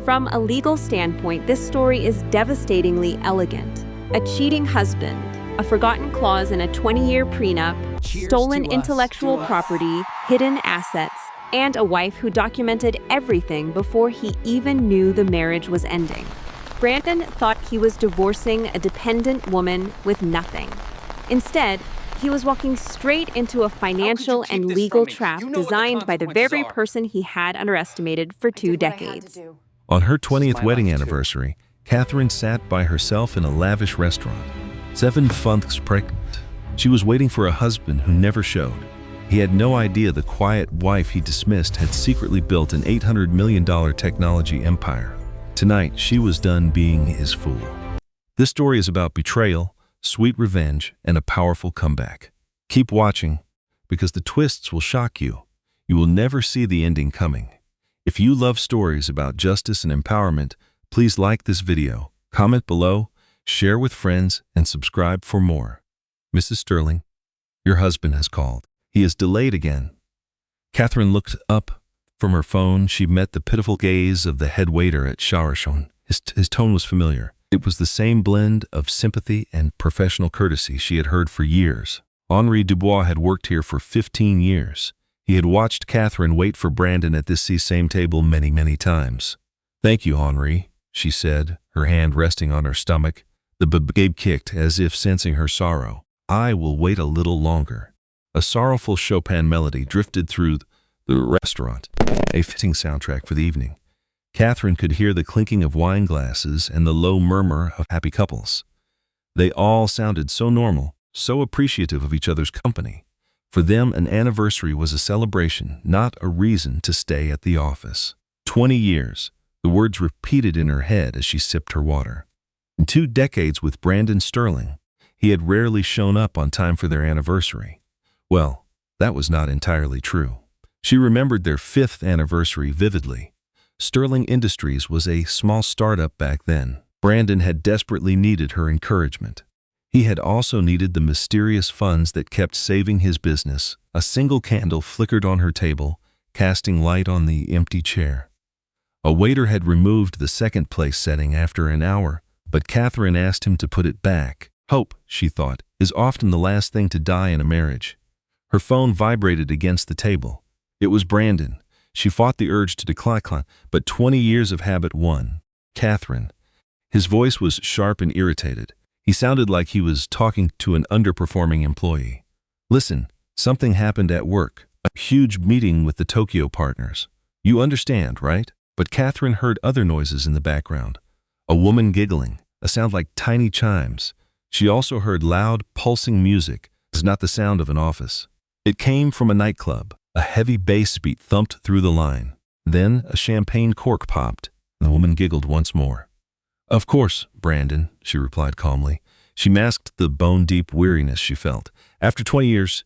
From a legal standpoint, this story is devastatingly elegant. A cheating husband, a forgotten clause in a 20-year prenup, stolen intellectual property, hidden assets, and a wife who documented everything before he even knew the marriage was ending. Brandon thought he was divorcing a dependent woman with nothing. Instead, he was walking straight into a financial and legal trap designed by the very person he had underestimated for 2 decades. On her 20th wedding anniversary, Catherine sat by herself in a lavish restaurant. 7 months pregnant. She was waiting for a husband who never showed. He had no idea the quiet wife he dismissed had secretly built an $800 million technology empire. Tonight, she was done being his fool. This story is about betrayal, sweet revenge, and a powerful comeback. Keep watching, because the twists will shock you. You will never see the ending coming. If you love stories about justice and empowerment, please like this video, comment below, share with friends, and subscribe for more. Mrs. Sterling, your husband has called. He is delayed again. Catherine looked up from her phone. She met the pitiful gaze of the head waiter at Charachon. His tone was familiar. It was the same blend of sympathy and professional courtesy she had heard for years. Henri Dubois had worked here for 15 years. He had watched Catherine wait for Brandon at this same table many, many times. "Thank you, Henri," she said, her hand resting on her stomach. The babe kicked as if sensing her sorrow. "I will wait a little longer." A sorrowful Chopin melody drifted through the restaurant, a fitting soundtrack for the evening. Catherine could hear the clinking of wine glasses and the low murmur of happy couples. They all sounded so normal, so appreciative of each other's company. For them, an anniversary was a celebration, not a reason to stay at the office. 20 years, the words repeated in her head as she sipped her water. In 2 decades with Brandon Sterling, he had rarely shown up on time for their anniversary. Well, that was not entirely true. She remembered their 5th anniversary vividly. Sterling Industries was a small startup back then. Brandon had desperately needed her encouragement. He had also needed the mysterious funds that kept saving his business. A single candle flickered on her table, casting light on the empty chair. A waiter had removed the second-place setting after an hour, but Catherine asked him to put it back. Hope, she thought, is often the last thing to die in a marriage. Her phone vibrated against the table. It was Brandon. She fought the urge to decline, but 20 years of habit won. "Catherine." His voice was sharp and irritated. He sounded like he was talking to an underperforming employee. "Listen, something happened at work. A huge meeting with the Tokyo partners. You understand, right?" But Catherine heard other noises in the background. A woman giggling, a sound like tiny chimes. She also heard loud, pulsing music. It was not the sound of an office. It came from a nightclub. A heavy bass beat thumped through the line. Then a champagne cork popped. The woman giggled once more. "Of course, Brandon," she replied calmly. She masked the bone-deep weariness she felt. After 20 years,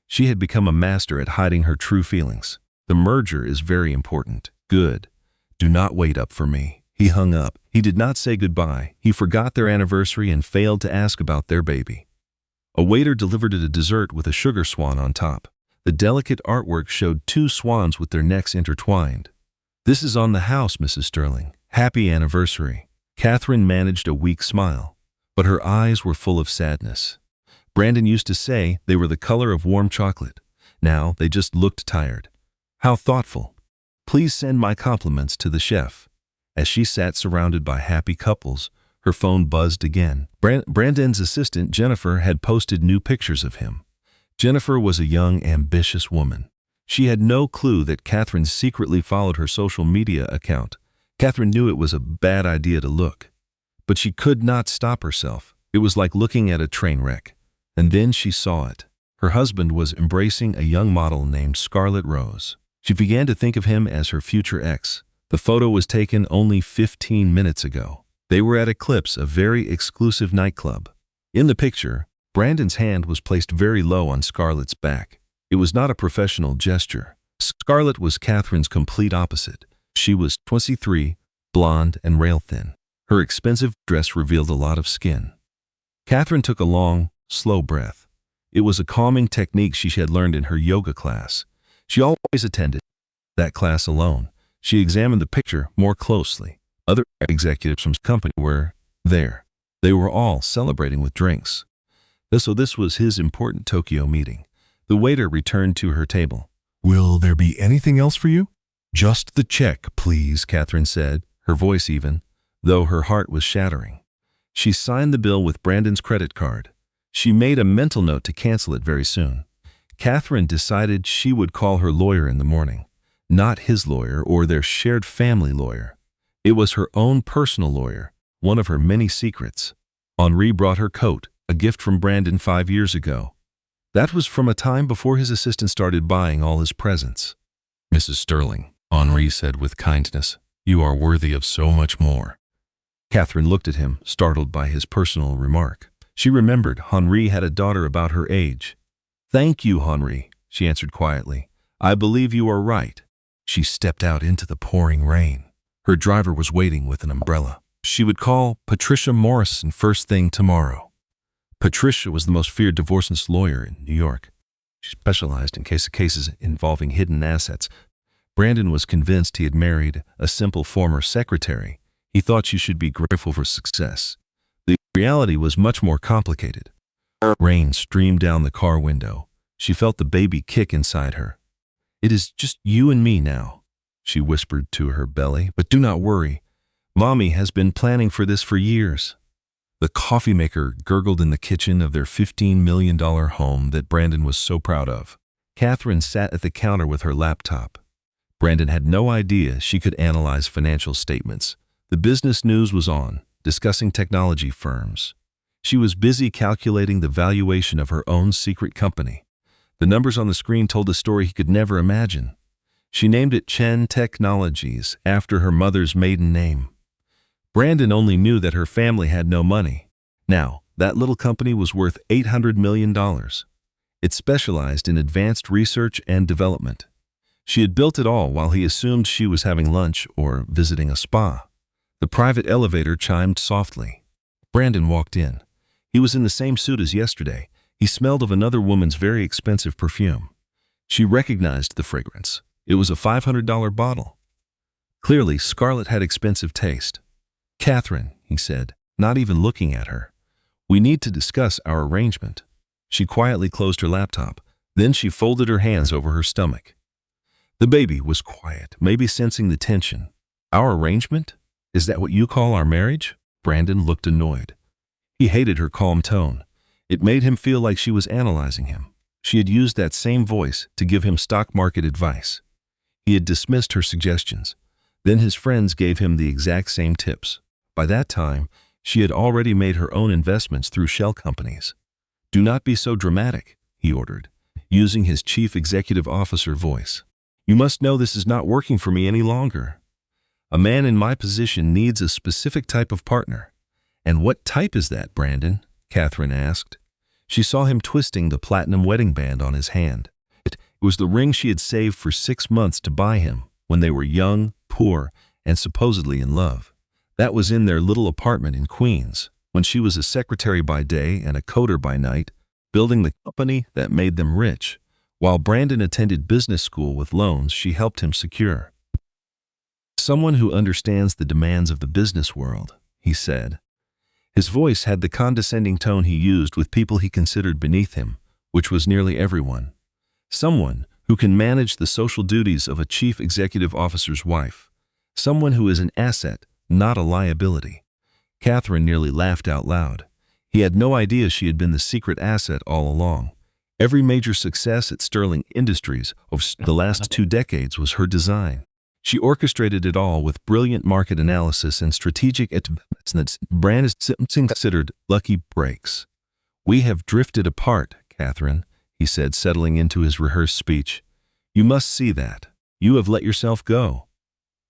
she had become a master at hiding her true feelings. "The merger is very important." "Good. Do not wait up for me." He hung up. He did not say goodbye. He forgot their anniversary and failed to ask about their baby. A waiter delivered a dessert with a sugar swan on top. The delicate artwork showed 2 swans with their necks intertwined. "This is on the house, Mrs. Sterling. Happy anniversary." Catherine managed a weak smile, but her eyes were full of sadness. Brandon used to say they were the color of warm chocolate. Now they just looked tired. How thoughtful. "Please send my compliments to the chef." As she sat surrounded by happy couples, her phone buzzed again. Brandon's assistant, Jennifer, had posted new pictures of him. Jennifer was a young, ambitious woman. She had no clue that Catherine secretly followed her social media account. Catherine knew it was a bad idea to look, but she could not stop herself. It was like looking at a train wreck. And then she saw it. Her husband was embracing a young model named Scarlett Rose. She began to think of him as her future ex. The photo was taken only 15 minutes ago. They were at Eclipse, a very exclusive nightclub. In the picture, Brandon's hand was placed very low on Scarlett's back. It was not a professional gesture. Scarlett was Catherine's complete opposite. She was 23, blonde and rail-thin. Her expensive dress revealed a lot of skin. Catherine took a long, slow breath. It was a calming technique she had learned in her yoga class. She always attended that class alone. She examined the picture more closely. Other executives from the company were there. They were all celebrating with drinks. So this was his important Tokyo meeting. The waiter returned to her table. "Will there be anything else for you?" "Just the check, please," Catherine said, her voice even, though her heart was shattering. She signed the bill with Brandon's credit card. She made a mental note to cancel it very soon. Catherine decided she would call her lawyer in the morning. Not his lawyer or their shared family lawyer. It was her own personal lawyer, one of her many secrets. Henri brought her coat, a gift from Brandon 5 years ago. That was from a time before his assistant started buying all his presents. "Mrs. Sterling," Henri said with kindness, "you are worthy of so much more." Catherine looked at him, startled by his personal remark. She remembered Henri had a daughter about her age. "Thank you, Henri," she answered quietly. "I believe you are right." She stepped out into the pouring rain. Her driver was waiting with an umbrella. She would call Patricia Morrison first thing tomorrow. Patricia was the most feared divorce lawyer in New York. She specialized in cases involving hidden assets. Brandon was convinced he had married a simple former secretary. He thought she should be grateful for success. The reality was much more complicated. Rain streamed down the car window. She felt the baby kick inside her. "It is just you and me now," she whispered to her belly. "But do not worry. Mommy has been planning for this for years." The coffee maker gurgled in the kitchen of their $15 million home that Brandon was so proud of. Catherine sat at the counter with her laptop. Brandon had no idea she could analyze financial statements. The business news was on, discussing technology firms. She was busy calculating the valuation of her own secret company. The numbers on the screen told a story he could never imagine. She named it Chen Technologies after her mother's maiden name. Brandon only knew that her family had no money. Now, that little company was worth $800 million. It specialized in advanced research and development. She had built it all while he assumed she was having lunch or visiting a spa. The private elevator chimed softly. Brandon walked in. He was in the same suit as yesterday. He smelled of another woman's very expensive perfume. She recognized the fragrance. It was a $500 bottle. Clearly, Scarlett had expensive taste. "Catherine," he said, not even looking at her, "we need to discuss our arrangement." She quietly closed her laptop. Then she folded her hands over her stomach. The baby was quiet, maybe sensing the tension. "Our arrangement? Is that what you call our marriage?" Brandon looked annoyed. He hated her calm tone. It made him feel like she was analyzing him. She had used that same voice to give him stock market advice. He had dismissed her suggestions. Then his friends gave him the exact same tips. By that time, she had already made her own investments through shell companies. "Do not be so dramatic," he ordered, using his chief executive officer voice. "You must know this is not working for me any longer. A man in my position needs a specific type of partner." "And what type is that, Brandon?" Catherine asked. She saw him twisting the platinum wedding band on his hand. It was the ring she had saved for 6 months to buy him when they were young, poor, and supposedly in love. That was in their little apartment in Queens, when she was a secretary by day and a coder by night, building the company that made them rich, while Brandon attended business school with loans she helped him secure. "Someone who understands the demands of the business world," he said. His voice had the condescending tone he used with people he considered beneath him, which was nearly everyone. "Someone who can manage the social duties of a chief executive officer's wife. Someone who is an asset, not a liability." Catherine nearly laughed out loud. He had no idea she had been the secret asset all along. Every major success at Sterling Industries over the last 2 decades was her design. She orchestrated it all with brilliant market analysis and strategic advancements. Brandon considered lucky breaks. "We have drifted apart, Catherine," he said, settling into his rehearsed speech. "You must see that. You have let yourself go."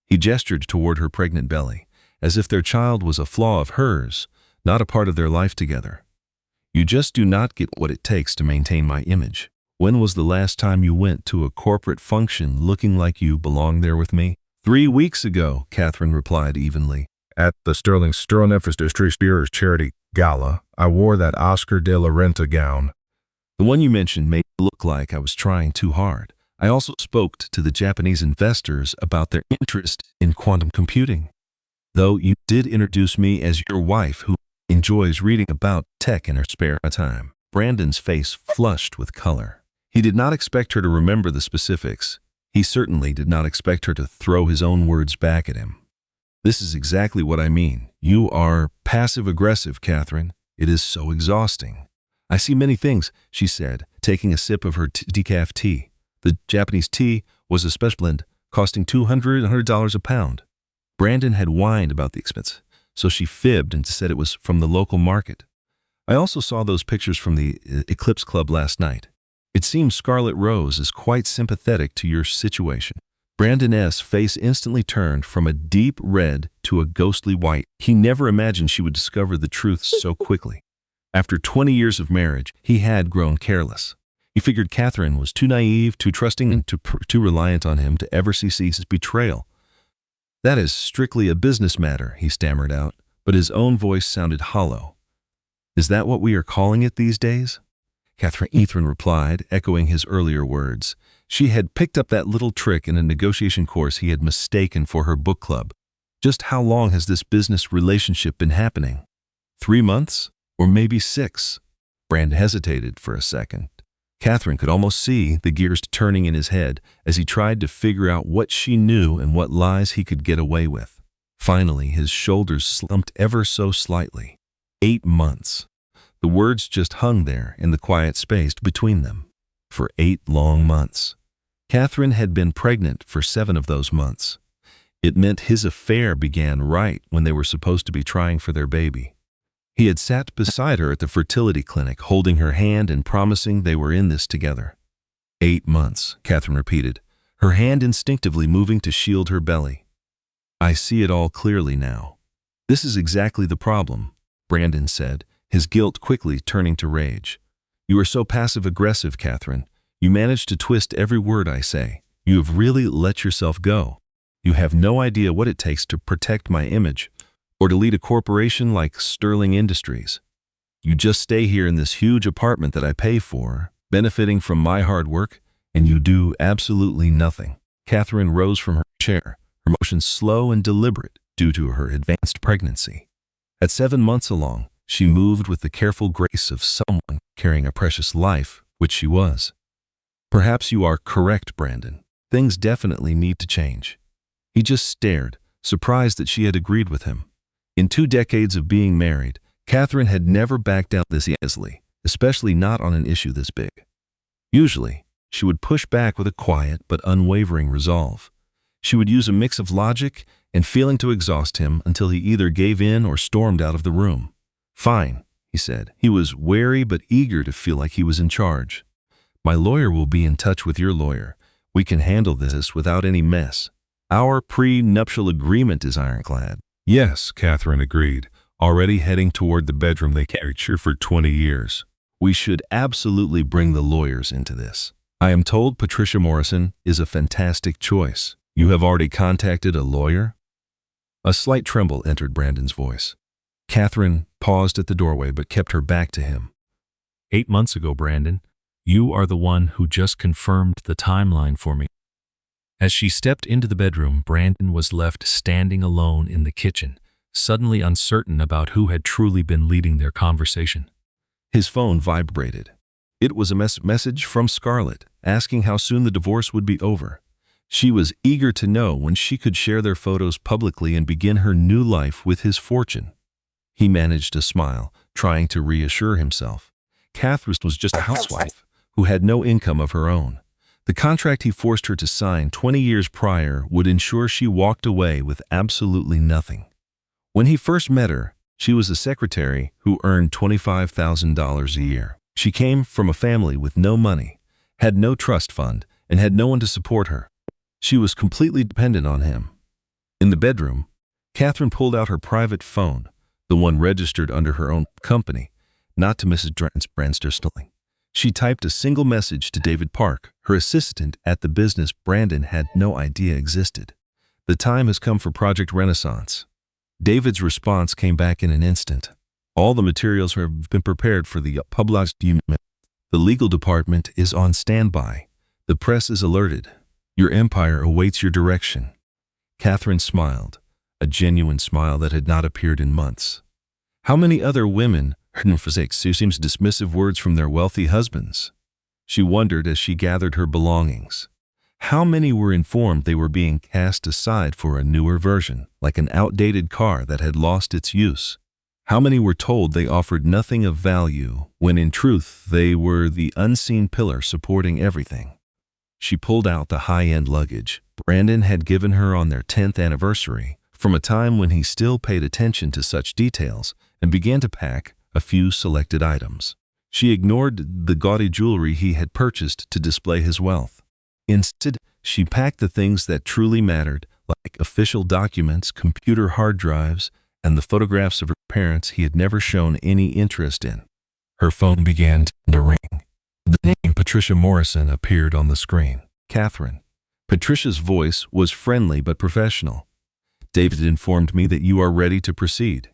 He gestured toward her pregnant belly, as if their child was a flaw of hers, not a part of their life together. "You just do not get what it takes to maintain my image. When was the last time you went to a corporate function looking like you belonged there with me?" 3 weeks ago, Catherine replied evenly. "At the Sterling Spears charity gala, I wore that Oscar de la Renta gown." "The one you mentioned made it look like I was trying too hard. I also spoke to the Japanese investors about their interest in quantum computing." Though you did introduce me as your wife who enjoys reading about tech in her spare time. Brandon's face flushed with color. He did not expect her to remember the specifics. He certainly did not expect her to throw his own words back at him. This is exactly what I mean. You are passive-aggressive, Catherine. It is so exhausting. I see many things, she said, taking a sip of her decaf tea. The Japanese tea was a special blend, costing $200 a pound. Brandon had whined about the expense, so she fibbed and said it was from the local market. I also saw those pictures from the Eclipse Club last night. It seems Scarlet Rose is quite sympathetic to your situation. Brandon's face instantly turned from a deep red to a ghostly white. He never imagined she would discover the truth so quickly. After 20 years of marriage, he had grown careless. He figured Catherine was too naive, too trusting, and too reliant on him to ever see his betrayal. That is strictly a business matter, he stammered out, but his own voice sounded hollow. Is that what we are calling it these days? Catherine replied, echoing his earlier words. She had picked up that little trick in a negotiation course he had mistaken for her book club. Just how long has this business relationship been happening? 3 months? Or maybe 6? Brand hesitated for a second. Catherine could almost see the gears turning in his head as he tried to figure out what she knew and what lies he could get away with. Finally, his shoulders slumped ever so slightly. 8 months. The words just hung there in the quiet space between them. For 8 long months. Catherine had been pregnant for 7 of those months. It meant his affair began right when they were supposed to be trying for their baby. He had sat beside her at the fertility clinic, holding her hand and promising they were in this together. 8 months, Catherine repeated, her hand instinctively moving to shield her belly. I see it all clearly now. This is exactly the problem, Brandon said, his guilt quickly turning to rage. You are so passive-aggressive, Catherine. You manage to twist every word I say. You have really let yourself go. You have no idea what it takes to protect my image or to lead a corporation like Sterling Industries. You just stay here in this huge apartment that I pay for, benefiting from my hard work, and you do absolutely nothing. Catherine rose from her chair, her motions slow and deliberate due to her advanced pregnancy. At 7 months along, she moved with the careful grace of someone carrying a precious life, which she was. Perhaps you are correct, Brandon. Things definitely need to change. He just stared, surprised that she had agreed with him. In 2 decades of being married, Catherine had never backed down this easily, especially not on an issue this big. Usually, she would push back with a quiet but unwavering resolve. She would use a mix of logic and feeling to exhaust him until he either gave in or stormed out of the room. Fine, he said. He was wary but eager to feel like he was in charge. My lawyer will be in touch with your lawyer. We can handle this without any mess. Our pre-nuptial agreement is ironclad. Yes, Catherine agreed, already heading toward the bedroom they carried her for 20 years. We should absolutely bring the lawyers into this. I am told Patricia Morrison is a fantastic choice. You have already contacted a lawyer? A slight tremble entered Brandon's voice. Catherine paused at the doorway but kept her back to him. 8 months ago, Brandon. You are the one who just confirmed the timeline for me. As she stepped into the bedroom, Brandon was left standing alone in the kitchen, suddenly uncertain about who had truly been leading their conversation. His phone vibrated. It was a message from Scarlett, asking how soon the divorce would be over. She was eager to know when she could share their photos publicly and begin her new life with his fortune. He managed to smile, trying to reassure himself. Catherine was just a housewife who had no income of her own. The contract he forced her to sign 20 years prior would ensure she walked away with absolutely nothing. When he first met her, she was a secretary who earned $25,000 a year. She came from a family with no money, had no trust fund, and had no one to support her. She was completely dependent on him. In the bedroom, Catherine pulled out her private phone, the one registered under her own company, not to Mrs. Branster Sterling. She typed a single message to David Park, her assistant at the business Brandon had no idea existed. The time has come for Project Renaissance. David's response came back in an instant. All the materials have been prepared for the published document. The legal department is on standby. The press is alerted. Your empire awaits your direction. Catherine smiled. a genuine smile that had not appeared in months. How many other women heard who seems dismissive words from their wealthy husbands? She wondered as she gathered her belongings. How many were informed they were being cast aside for a newer version, like an outdated car that had lost its use? How many were told they offered nothing of value, when in truth they were the unseen pillar supporting everything? She pulled out the high-end luggage Brandon had given her on their 10th anniversary, from a time when he still paid attention to such details, and began to pack a few selected items. She ignored the gaudy jewelry he had purchased to display his wealth. Instead, she packed the things that truly mattered, like official documents, computer hard drives, and the photographs of her parents he had never shown any interest in. Her phone began to ring. The name Patricia Morrison appeared on the screen. Catherine. Patricia's voice was friendly but professional. David informed me that you are ready to proceed.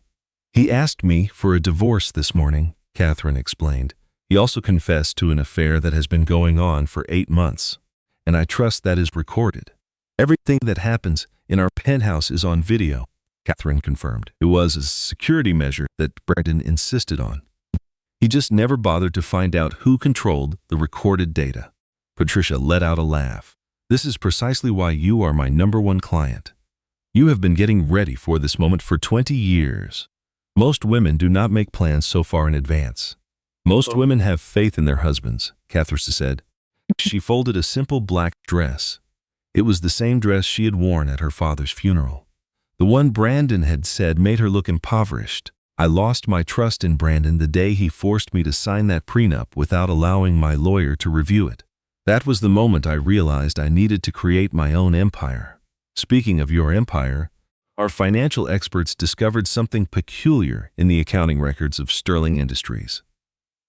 He asked me for a divorce this morning, Catherine explained. He also confessed to an affair that has been going on for 8 months. And I trust that is recorded. Everything that happens in our penthouse is on video, Catherine confirmed. It was a security measure that Brandon insisted on. He just never bothered to find out who controlled the recorded data. Patricia let out a laugh. This is precisely why you are my #1 client. You have been getting ready for this moment for 20 years. Most women do not make plans so far in advance. Most women have faith in their husbands, Catherine said. She folded a simple black dress. It was the same dress she had worn at her father's funeral. The one Brandon had said made her look impoverished. I lost my trust in Brandon the day he forced me to sign that prenup without allowing my lawyer to review it. That was the moment I realized I needed to create my own empire. Speaking of your empire, our financial experts discovered something peculiar in the accounting records of Sterling Industries.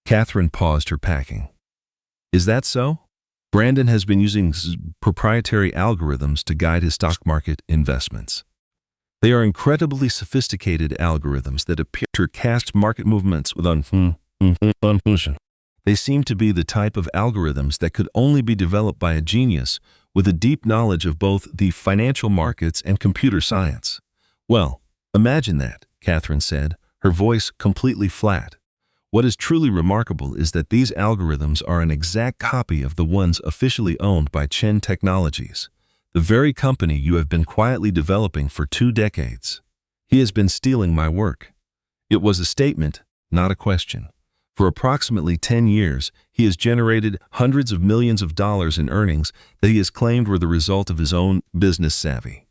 Catherine paused her packing. Is that so? Brandon has been using proprietary algorithms to guide his stock market investments. They are incredibly sophisticated algorithms that appear to cast market movements with confusion. They seem to be the type of algorithms that could only be developed by a genius with a deep knowledge of both the financial markets and computer science. Well, imagine that, Catherine said, her voice completely flat. What is truly remarkable is that these algorithms are an exact copy of the ones officially owned by Chen Technologies, the very company you have been quietly developing for 2 decades. He has been stealing my work. It was a statement, not a question. For approximately 10 years, he has generated hundreds of millions of dollars in earnings that he has claimed were the result of his own business savvy.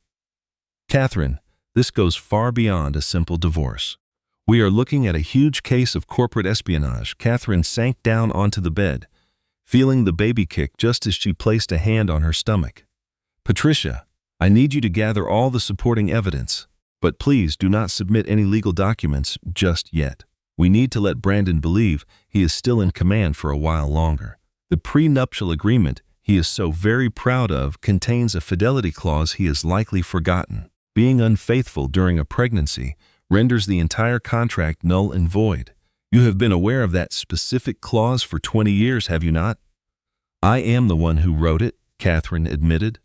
Catherine, this goes far beyond a simple divorce. We are looking at a huge case of corporate espionage. Catherine sank down onto the bed, feeling the baby kick just as she placed a hand on her stomach. Patricia, I need you to gather all the supporting evidence, but please do not submit any legal documents just yet. We need to let Brandon believe he is still in command for a while longer. The prenuptial agreement he is so very proud of contains a fidelity clause he has likely forgotten. Being unfaithful during a pregnancy renders the entire contract null and void. You have been aware of that specific clause for 20 years, have you not? I am the one who wrote it, Catherine admitted.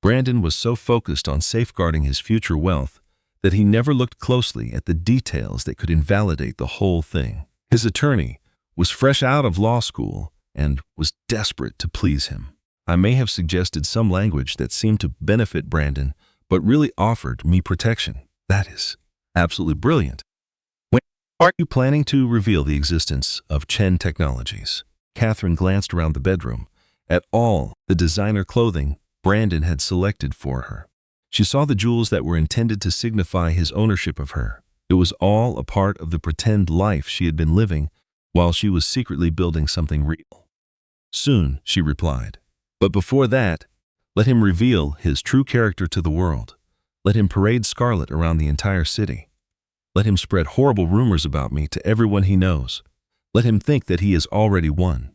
Brandon was so focused on safeguarding his future wealth that he never looked closely at the details that could invalidate the whole thing. His attorney was fresh out of law school and was desperate to please him. I may have suggested some language that seemed to benefit Brandon, but really offered me protection. That is absolutely brilliant. When are you planning to reveal the existence of Chen Technologies? Catherine glanced around the bedroom at all the designer clothing Brandon had selected for her. She saw the jewels that were intended to signify his ownership of her. It was all a part of the pretend life she had been living while she was secretly building something real. Soon, she replied. But before that, let him reveal his true character to the world. Let him parade scarlet around the entire city. Let him spread horrible rumors about me to everyone he knows. Let him think that he has already won.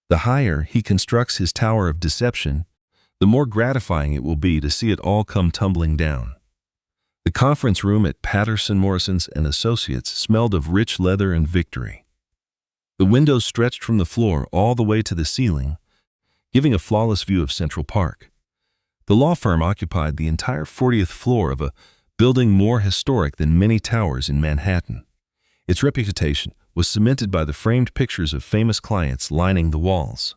The higher he constructs his tower of deception, the more gratifying it will be to see it all come tumbling down. The conference room at Patterson Morrison's and Associates smelled of rich leather and victory. The windows stretched from the floor all the way to the ceiling, giving a flawless view of Central Park. The law firm occupied the entire 40th floor of a building more historic than many towers in Manhattan. Its reputation was cemented by the framed pictures of famous clients lining the walls.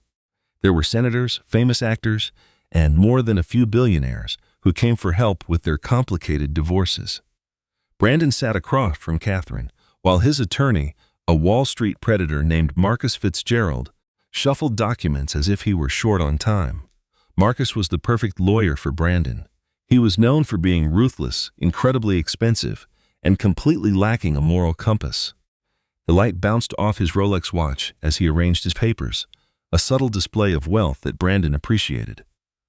There were senators, famous actors, and more than a few billionaires who came for help with their complicated divorces. Brandon sat across from Catherine, while his attorney, a Wall Street predator named Marcus Fitzgerald, shuffled documents as if he were short on time. Marcus was the perfect lawyer for Brandon. He was known for being ruthless, incredibly expensive, and completely lacking a moral compass. The light bounced off his Rolex watch as he arranged his papers, a subtle display of wealth that Brandon appreciated.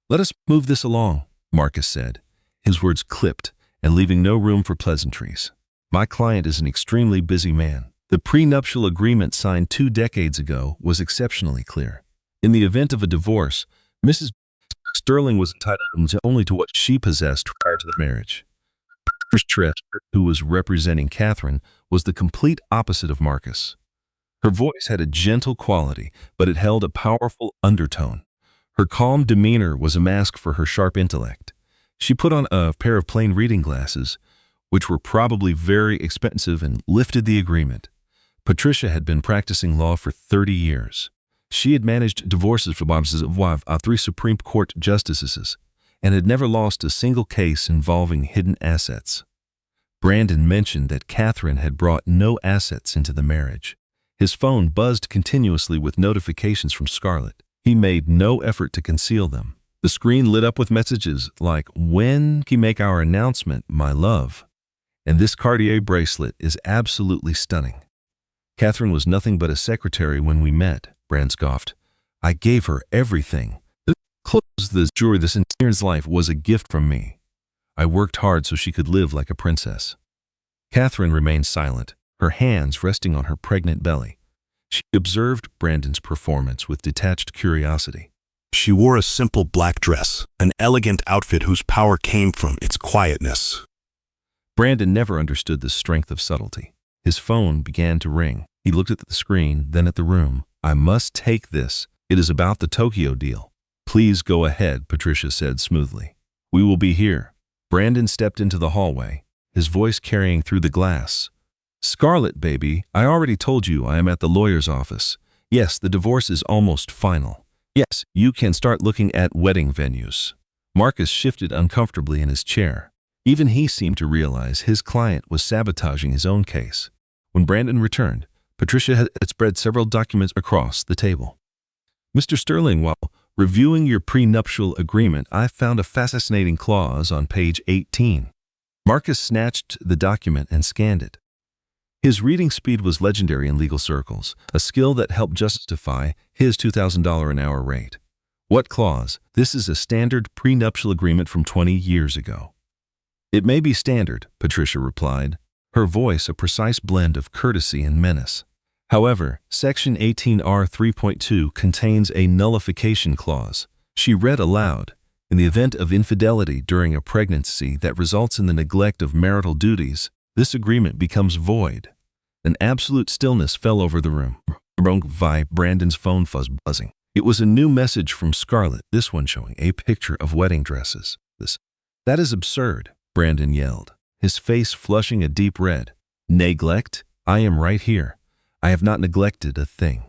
"Let us move this along," Marcus said, his words clipped and leaving no room for pleasantries. "My client is an extremely busy man. The prenuptial agreement signed 2 decades ago was exceptionally clear. In the event of a divorce, Mrs. Sterling was entitled only to what she possessed prior to the marriage." Patricia, who was representing Catherine, was the complete opposite of Marcus. Her voice had a gentle quality, but it held a powerful undertone. Her calm demeanor was a mask for her sharp intellect. She put on a pair of plain reading glasses, which were probably very expensive, and lifted the agreement. Patricia had been practicing law for 30 years. She had managed divorces for wives of 3 Supreme Court justices and had never lost a single case involving hidden assets. Brandon mentioned that Catherine had brought no assets into the marriage. His phone buzzed continuously with notifications from Scarlett. He made no effort to conceal them. The screen lit up with messages like, "When can you make our announcement, my love? And this Cartier bracelet is absolutely stunning." "Catherine was nothing but a secretary when we met," Brand scoffed. "I gave her everything. The clothes, the jewelry, this entire life was a gift from me. I worked hard so she could live like a princess." Catherine remained silent, her hands resting on her pregnant belly. She observed Brandon's performance with detached curiosity. "She wore a simple black dress, an elegant outfit whose power came from its quietness." Brandon never understood the strength of subtlety. His phone began to ring. He looked at the screen, then at the room. "I must take this. It is about the Tokyo deal." "Please go ahead," Patricia said smoothly. "We will be here." Brandon stepped into the hallway, his voice carrying through the glass. "Scarlett, baby, I already told you I am at the lawyer's office. Yes, the divorce is almost final. Yes, you can start looking at wedding venues." Marcus shifted uncomfortably in his chair. Even he seemed to realize his client was sabotaging his own case. When Brandon returned, Patricia had spread several documents across the table. "Mr. Sterling, while reviewing your prenuptial agreement, I found a fascinating clause on page 18. Marcus snatched the document and scanned it. His reading speed was legendary in legal circles, a skill that helped justify his $2,000 an hour rate. "What clause?" "This is a standard prenuptial agreement from 20 years ago." "It may be standard," Patricia replied, her voice a precise blend of courtesy and menace. "However, Section 18R 3.2 contains a nullification clause." She read aloud. "In the event of infidelity during a pregnancy that results in the neglect of marital duties, this agreement becomes void." An absolute stillness fell over the room. Brandon's phone fuzz buzzing. It was a new message from Scarlett, this one showing a picture of wedding dresses. "That is absurd," Brandon yelled, his face flushing a deep red. "Neglect? I am right here. I have not neglected a thing."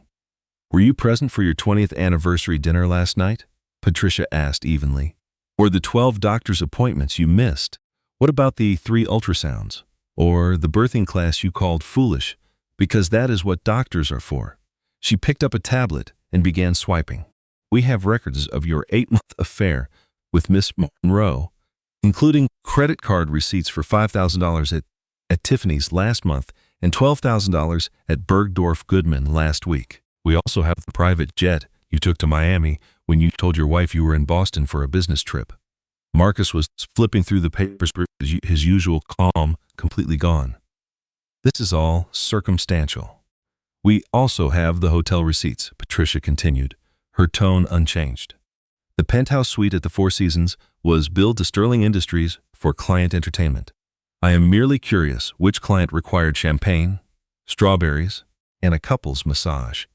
"Were you present for your 20th anniversary dinner last night?" Patricia asked evenly. "Or the 12 doctor's appointments you missed? What about the 3 ultrasounds? Or the birthing class you called foolish? Because that is what doctors are for." She picked up a tablet and began swiping. "We have records of your 8-month affair with Miss Monroe, including credit card receipts for $5,000 at Tiffany's last month and $12,000 at Bergdorf Goodman last week. We also have the private jet you took to Miami when you told your wife you were in Boston for a business trip." Marcus was flipping through the papers, his usual calm completely gone. "This is all circumstantial. We also have the hotel receipts," Patricia continued, her tone unchanged. "The penthouse suite at the Four Seasons was billed to Sterling Industries for client entertainment. I am merely curious which client required champagne, strawberries, and a couple's massage."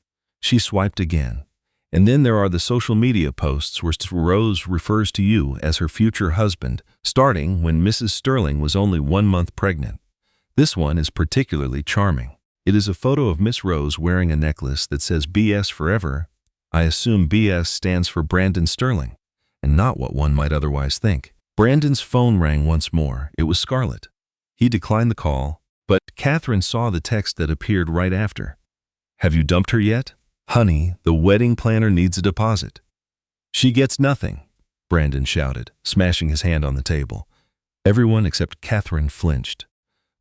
She swiped again, And then there are the social media posts where Rose refers to you as her future husband, starting when Mrs. Sterling was only 1 month pregnant. This one is particularly charming. It is a photo of Miss Rose wearing a necklace that says BS forever. I assume BS stands for Brandon Sterling, and not what one might otherwise think. Brandon's phone rang once more. It was Scarlett. He declined the call, but Catherine saw the text that appeared right after. Have you dumped her yet? Honey, the wedding planner needs a deposit. She gets nothing, Brandon shouted, smashing his hand on the table. Everyone except Catherine flinched.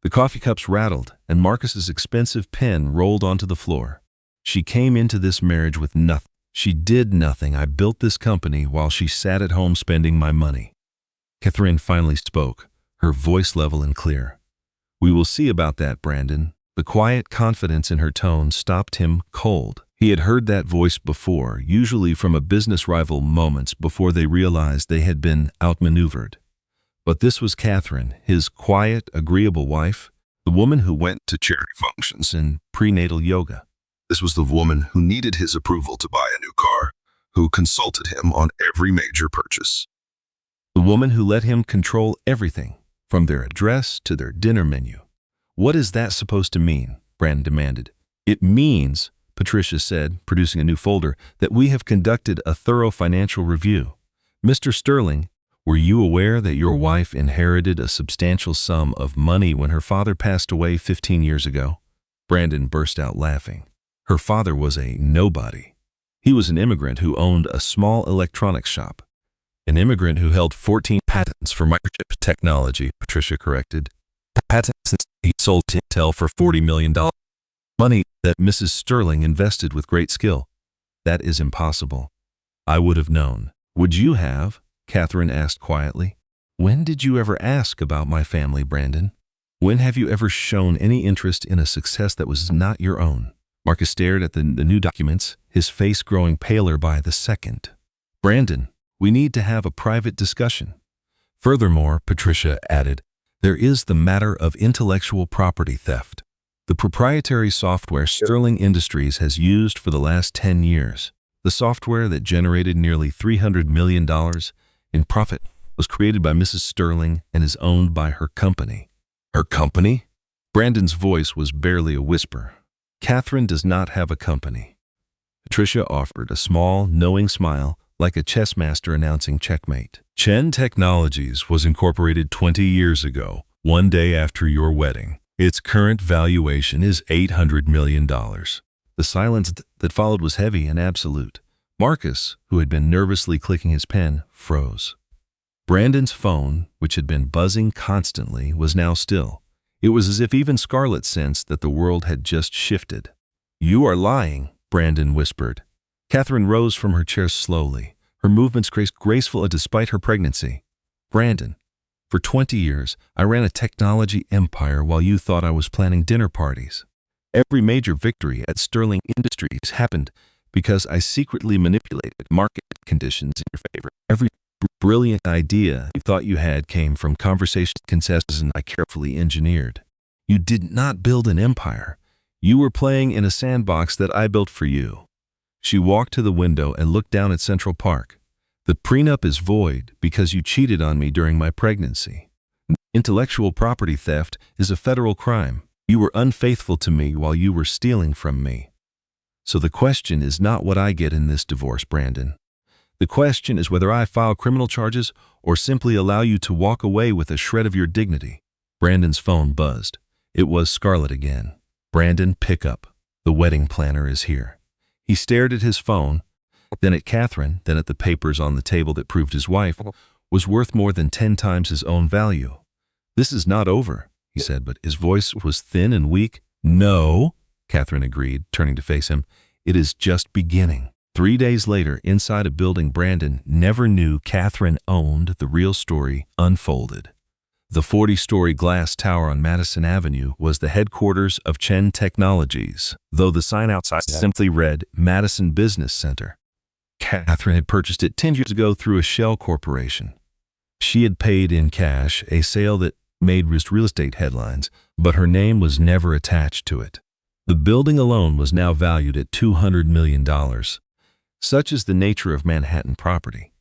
The coffee cups rattled, and Marcus's expensive pen rolled onto the floor. She came into this marriage with nothing. She did nothing. I built this company while she sat at home spending my money. Catherine finally spoke, her voice level and clear. We will see about that, Brandon. The quiet confidence in her tone stopped him cold. He had heard that voice before, usually from a business rival moments before they realized they had been outmaneuvered. But this was Catherine, his quiet, agreeable wife, the woman who went to charity functions and prenatal yoga. This was the woman who needed his approval to buy a new car, who consulted him on every major purchase. The woman who let him control everything, from their address to their dinner menu. What is that supposed to mean? Brandon demanded. It means, Patricia said, producing a new folder, that we have conducted a thorough financial review. Mr. Sterling, were you aware that your wife inherited a substantial sum of money when her father passed away 15 years ago? Brandon burst out laughing. Her father was a nobody. He was an immigrant who owned a small electronics shop. An immigrant who held 14 patents for microchip technology, Patricia corrected. Patents he sold to Intel for $40 million. Money that Mrs. Sterling invested with great skill. That is impossible. I would have known. Would you have? Catherine asked quietly. When did you ever ask about my family, Brandon? When have you ever shown any interest in a success that was not your own? Marcus stared at the new documents, his face growing paler by the second. Brandon, we need to have a private discussion. Furthermore, Patricia added, there is the matter of intellectual property theft. The proprietary software Sterling Industries has used for the last 10 years, the software that generated nearly $300 million in profit, was created by Mrs. Sterling and is owned by her company. Her company? Brandon's voice was barely a whisper. Catherine does not have a company. Patricia offered a small, knowing smile, like a chess master announcing checkmate. Chen Technologies was incorporated 20 years ago, one day after your wedding. Its current valuation is $800 million. The silence that followed was heavy and absolute. Marcus, who had been nervously clicking his pen, froze. Brandon's phone, which had been buzzing constantly, was now still. It was as if even Scarlett sensed that the world had just shifted. You are lying, Brandon whispered. Catherine rose from her chair slowly, her movements graceful despite her pregnancy. Brandon, for 20 years, I ran a technology empire while you thought I was planning dinner parties. Every major victory at Sterling Industries happened because I secretly manipulated market conditions in your favor. Every brilliant idea you thought you had came from conversation concessions I carefully engineered. You did not build an empire. You were playing in a sandbox that I built for you. She walked to the window and looked down at Central Park. The prenup is void because you cheated on me during my pregnancy. Intellectual property theft is a federal crime. You were unfaithful to me while you were stealing from me. So the question is not what I get in this divorce, Brandon. The question is whether I file criminal charges or simply allow you to walk away with a shred of your dignity. Brandon's phone buzzed. It was Scarlett again. Brandon, pick up. The wedding planner is here. He stared at his phone, then at Catherine, then at the papers on the table that proved his wife was worth more than 10 times his own value. This is not over, he said, but his voice was thin and weak. No, Catherine agreed, turning to face him. It is just beginning. 3 days later, inside a building Brandon never knew Catherine owned, the real story unfolded. The 40-story glass tower on Madison Avenue was the headquarters of Chen Technologies, though the sign outside simply read Madison Business Center. Catherine had purchased it 10 years ago through a shell corporation. She had paid in cash, a sale that made real estate headlines, but her name was never attached to it. The building alone was now valued at $200 million. Such is the nature of Manhattan property.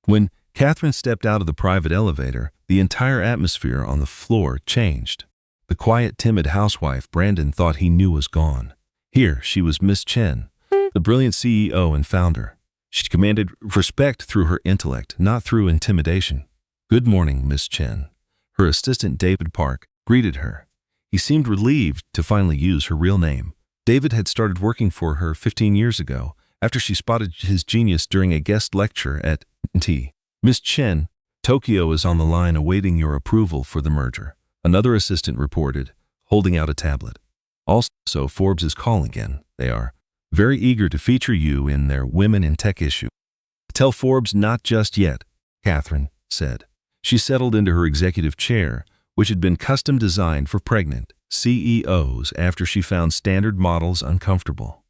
When Catherine stepped out of the private elevator, the entire atmosphere on the floor changed. The quiet, timid housewife Brandon thought he knew was gone. Here, she was Miss Chen, the brilliant CEO and founder. She commanded respect through her intellect, not through intimidation. "Good morning, Miss Chen." Her assistant, David Park, greeted her. He seemed relieved to finally use her real name. David had started working for her 15 years ago, after she spotted his genius during a guest lecture at T. "Miss Chen, Tokyo is on the line awaiting your approval for the merger," another assistant reported, holding out a tablet. "Also, Forbes is calling again. They are very eager to feature you in their Women in Tech issue." "Tell Forbes not just yet," Catherine said. She settled into her executive chair, which had been custom designed for pregnant CEOs after she found standard models uncomfortable.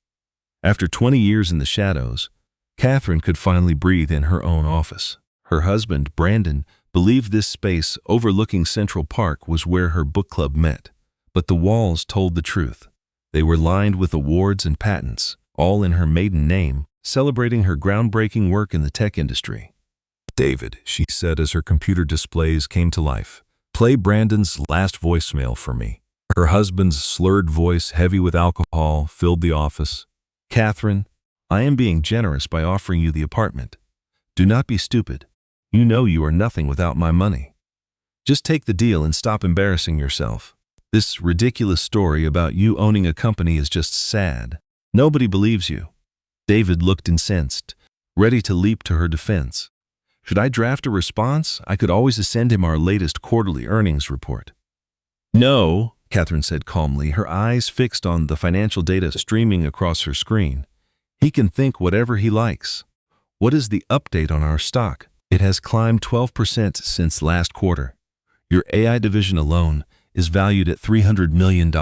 After 20 years in the shadows, Catherine could finally breathe in her own office. Her husband, Brandon, believed this space overlooking Central Park was where her book club met. But the walls told the truth. They were lined with awards and patents, all in her maiden name, celebrating her groundbreaking work in the tech industry. "David," she said as her computer displays came to life, "play Brandon's last voicemail for me." Her husband's slurred voice, heavy with alcohol, filled the office. "Catherine, I am being generous by offering you the apartment. Do not be stupid. You know you are nothing without my money. Just take the deal and stop embarrassing yourself. This ridiculous story about you owning a company is just sad. Nobody believes you." David looked incensed, ready to leap to her defense. "Should I draft a response? I could always send him our latest quarterly earnings report." "No," Catherine said calmly, her eyes fixed on the financial data streaming across her screen. "He can think whatever he likes. What is the update on our stock? It has climbed 12% since last quarter. Your AI division alone is valued at $300 million,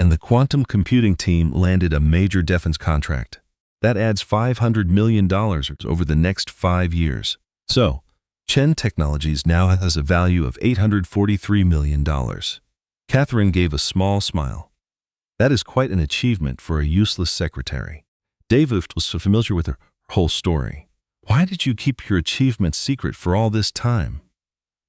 and the quantum computing team landed a major defense contract. That adds $500 million over the next 5 years. So, Chen Technologies now has a value of $843 million. Catherine gave a small smile. "That is quite an achievement for a useless secretary." David was so familiar with her whole story. "Why did you keep your achievements secret for all this time?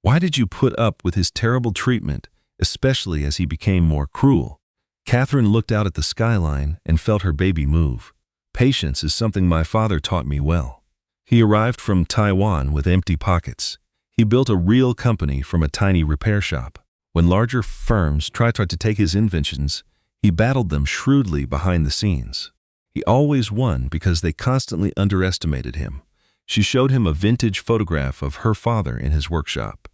Why did you put up with his terrible treatment, especially as he became more cruel?" Catherine looked out at the skyline and felt her baby move. "Patience is something my father taught me well. He arrived from Taiwan with empty pockets. He built a real company from a tiny repair shop. When larger firms tried to take his inventions, he battled them shrewdly behind the scenes. He always won because they constantly underestimated him." She showed him a vintage photograph of her father in his workshop.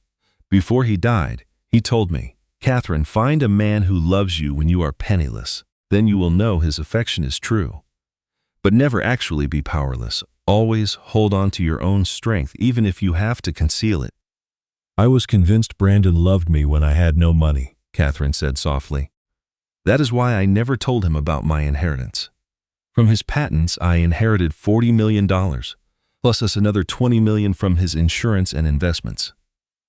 "Before he died, he told me, 'Catherine, find a man who loves you when you are penniless. Then you will know his affection is true. But never actually be powerless. Always hold on to your own strength, even if you have to conceal it.'" "I was convinced Brandon loved me when I had no money," Catherine said softly. "That is why I never told him about my inheritance. From his patents, I inherited $40 million, plus us another $20 million from his insurance and investments.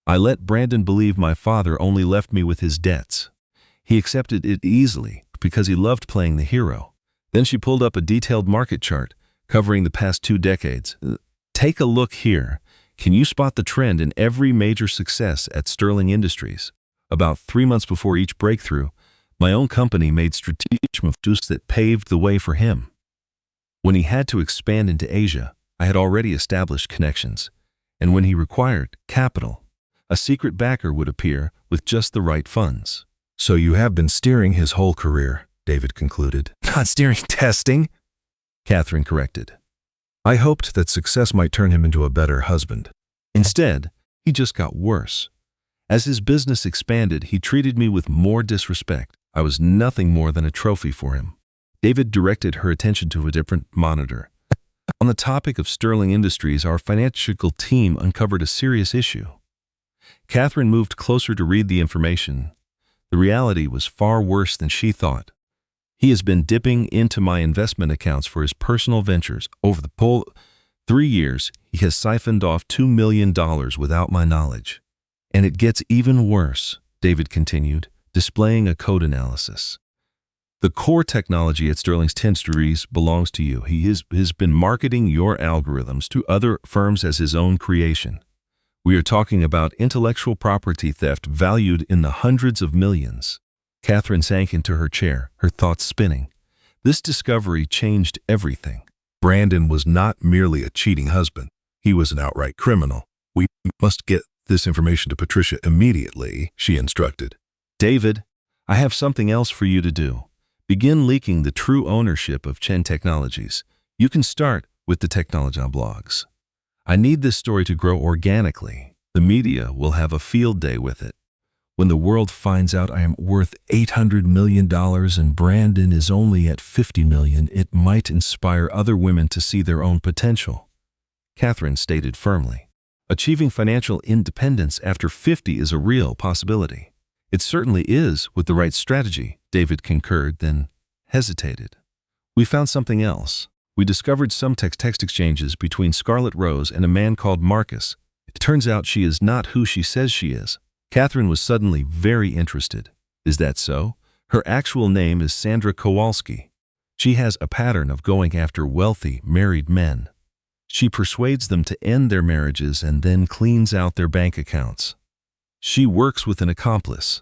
I let Brandon believe my father only left me with his debts. He accepted it easily because he loved playing the hero." Then she pulled up a detailed market chart covering the past 2 decades. "Take a look here. Can you spot the trend in every major success at Sterling Industries? About 3 months before each breakthrough, my own company made strategic moves that paved the way for him. When he had to expand into Asia, I had already established connections. And when he required capital, a secret backer would appear with just the right funds." "So you have been steering his whole career," David concluded. "Not steering, testing," Catherine corrected. "I hoped that success might turn him into a better husband." Instead, he just got worse. As his business expanded, he treated me with more disrespect. I was nothing more than a trophy for him. David directed her attention to a different monitor. "On the topic of Sterling Industries, our financial team uncovered a serious issue." Catherine moved closer to read the information. The reality was far worse than she thought. "He has been dipping into my investment accounts for his personal ventures. Over the past 3 years, he has siphoned off $2 million without my knowledge. And it gets even worse," David continued, displaying a code analysis. The core technology at Sterling's Industries belongs to you. He has been marketing your algorithms to other firms as his own creation. We are talking about intellectual property theft valued in the hundreds of millions. Catherine sank into her chair, her thoughts spinning. This discovery changed everything. Brandon was not merely a cheating husband. He was an outright criminal. We must get this information to Patricia immediately, she instructed. David, I have something else for you to do. Begin leaking the true ownership of Chen Technologies. You can start with the technology blogs. I need this story to grow organically. The media will have a field day with it. When the world finds out I am worth $800 million and Brandon is only at $50 million, it might inspire other women to see their own potential. Catherine stated firmly. Achieving financial independence after 50 is a real possibility. It certainly is with the right strategy, David concurred, then hesitated. We found something else. We discovered some text exchanges between Scarlett Rose and a man called Marcus. It turns out she is not who she says she is. Catherine was suddenly very interested. Is that so? Her actual name is Sandra Kowalski. She has a pattern of going after wealthy, married men. She persuades them to end their marriages and then cleans out their bank accounts. She works with an accomplice.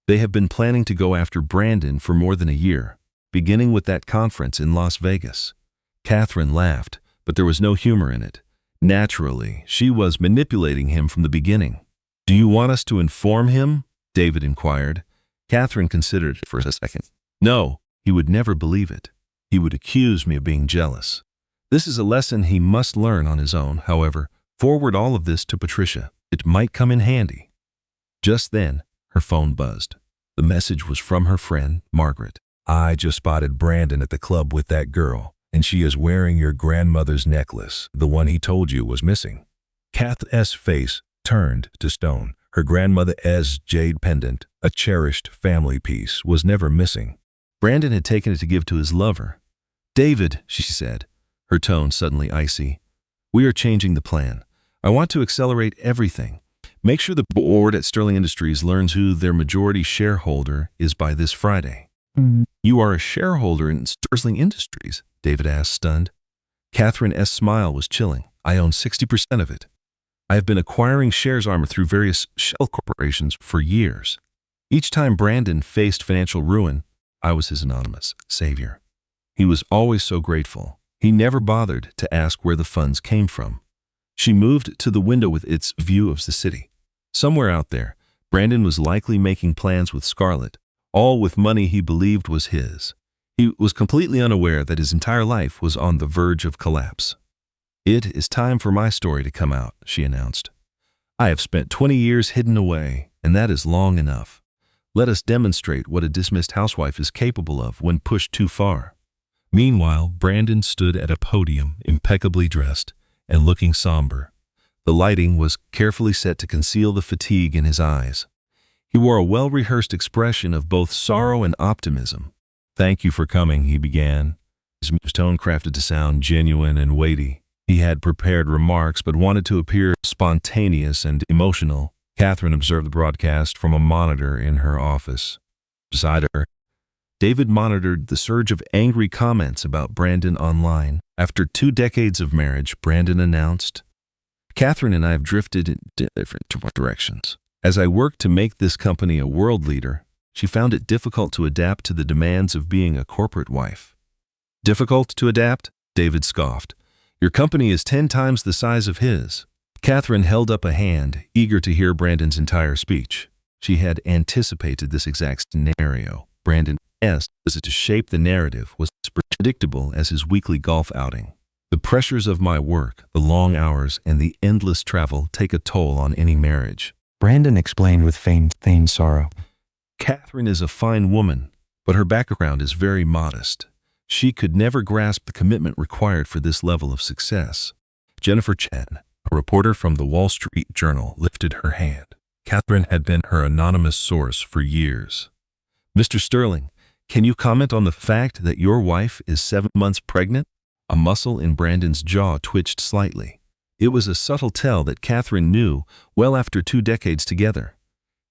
They have been planning to go after Brandon for more than a year, beginning with that conference in Las Vegas. Catherine laughed, but there was no humor in it. Naturally, she was manipulating him from the beginning. Do you want us to inform him? David inquired. Catherine considered it for a second. No, he would never believe it. He would accuse me of being jealous. This is a lesson he must learn on his own. However, forward all of this to Patricia. It might come in handy. Just then, her phone buzzed. The message was from her friend, Margaret. I just spotted Brandon at the club with that girl, and she is wearing your grandmother's necklace, the one he told you was missing. Kath's face turned to stone. Her grandmother's jade pendant, a cherished family piece, was never missing. Brandon had taken it to give to his lover. David, she said, her tone suddenly icy, we are changing the plan. I want to accelerate everything. Make sure the board at Sterling Industries learns who their majority shareholder is by this Friday. You are a shareholder in Sterling Industries? David asked, stunned. Catherine's smile was chilling. I own 60% of it. I have been acquiring shares armor through various shell corporations for years. Each time Brandon faced financial ruin, I was his anonymous savior. He was always so grateful. He never bothered to ask where the funds came from. She moved to the window with its view of the city. Somewhere out there, Brandon was likely making plans with Scarlett, all with money he believed was his. He was completely unaware that his entire life was on the verge of collapse. It is time for my story to come out, she announced. I have spent 20 years hidden away, and that is long enough. Let us demonstrate what a dismissed housewife is capable of when pushed too far. Meanwhile, Brandon stood at a podium, impeccably dressed and looking somber. The lighting was carefully set to conceal the fatigue in his eyes. He wore a well-rehearsed expression of both sorrow and optimism. Thank you for coming, he began, his tone crafted to sound genuine and weighty. He had prepared remarks but wanted to appear spontaneous and emotional. Catherine observed the broadcast from a monitor in her office. Beside her, David monitored the surge of angry comments about Brandon online. After 2 decades of marriage, Brandon announced, Catherine and I have drifted in different directions. As I worked to make this company a world leader, she found it difficult to adapt to the demands of being a corporate wife. Difficult to adapt? David scoffed. Your company is 10 times the size of his. Catherine held up a hand, eager to hear Brandon's entire speech. She had anticipated this exact scenario. Brandon's was to shape the narrative was as predictable as his weekly golf outing. The pressures of my work, the long hours, and the endless travel take a toll on any marriage. Brandon explained with feigned sorrow. Catherine is a fine woman, but her background is very modest. She could never grasp the commitment required for this level of success. Jennifer Chen, a reporter from the Wall Street Journal, lifted her hand. Catherine had been her anonymous source for years. Mr. Sterling, can you comment on the fact that your wife is 7 months pregnant? A muscle in Brandon's jaw twitched slightly. It was a subtle tell that Catherine knew well after 2 decades together.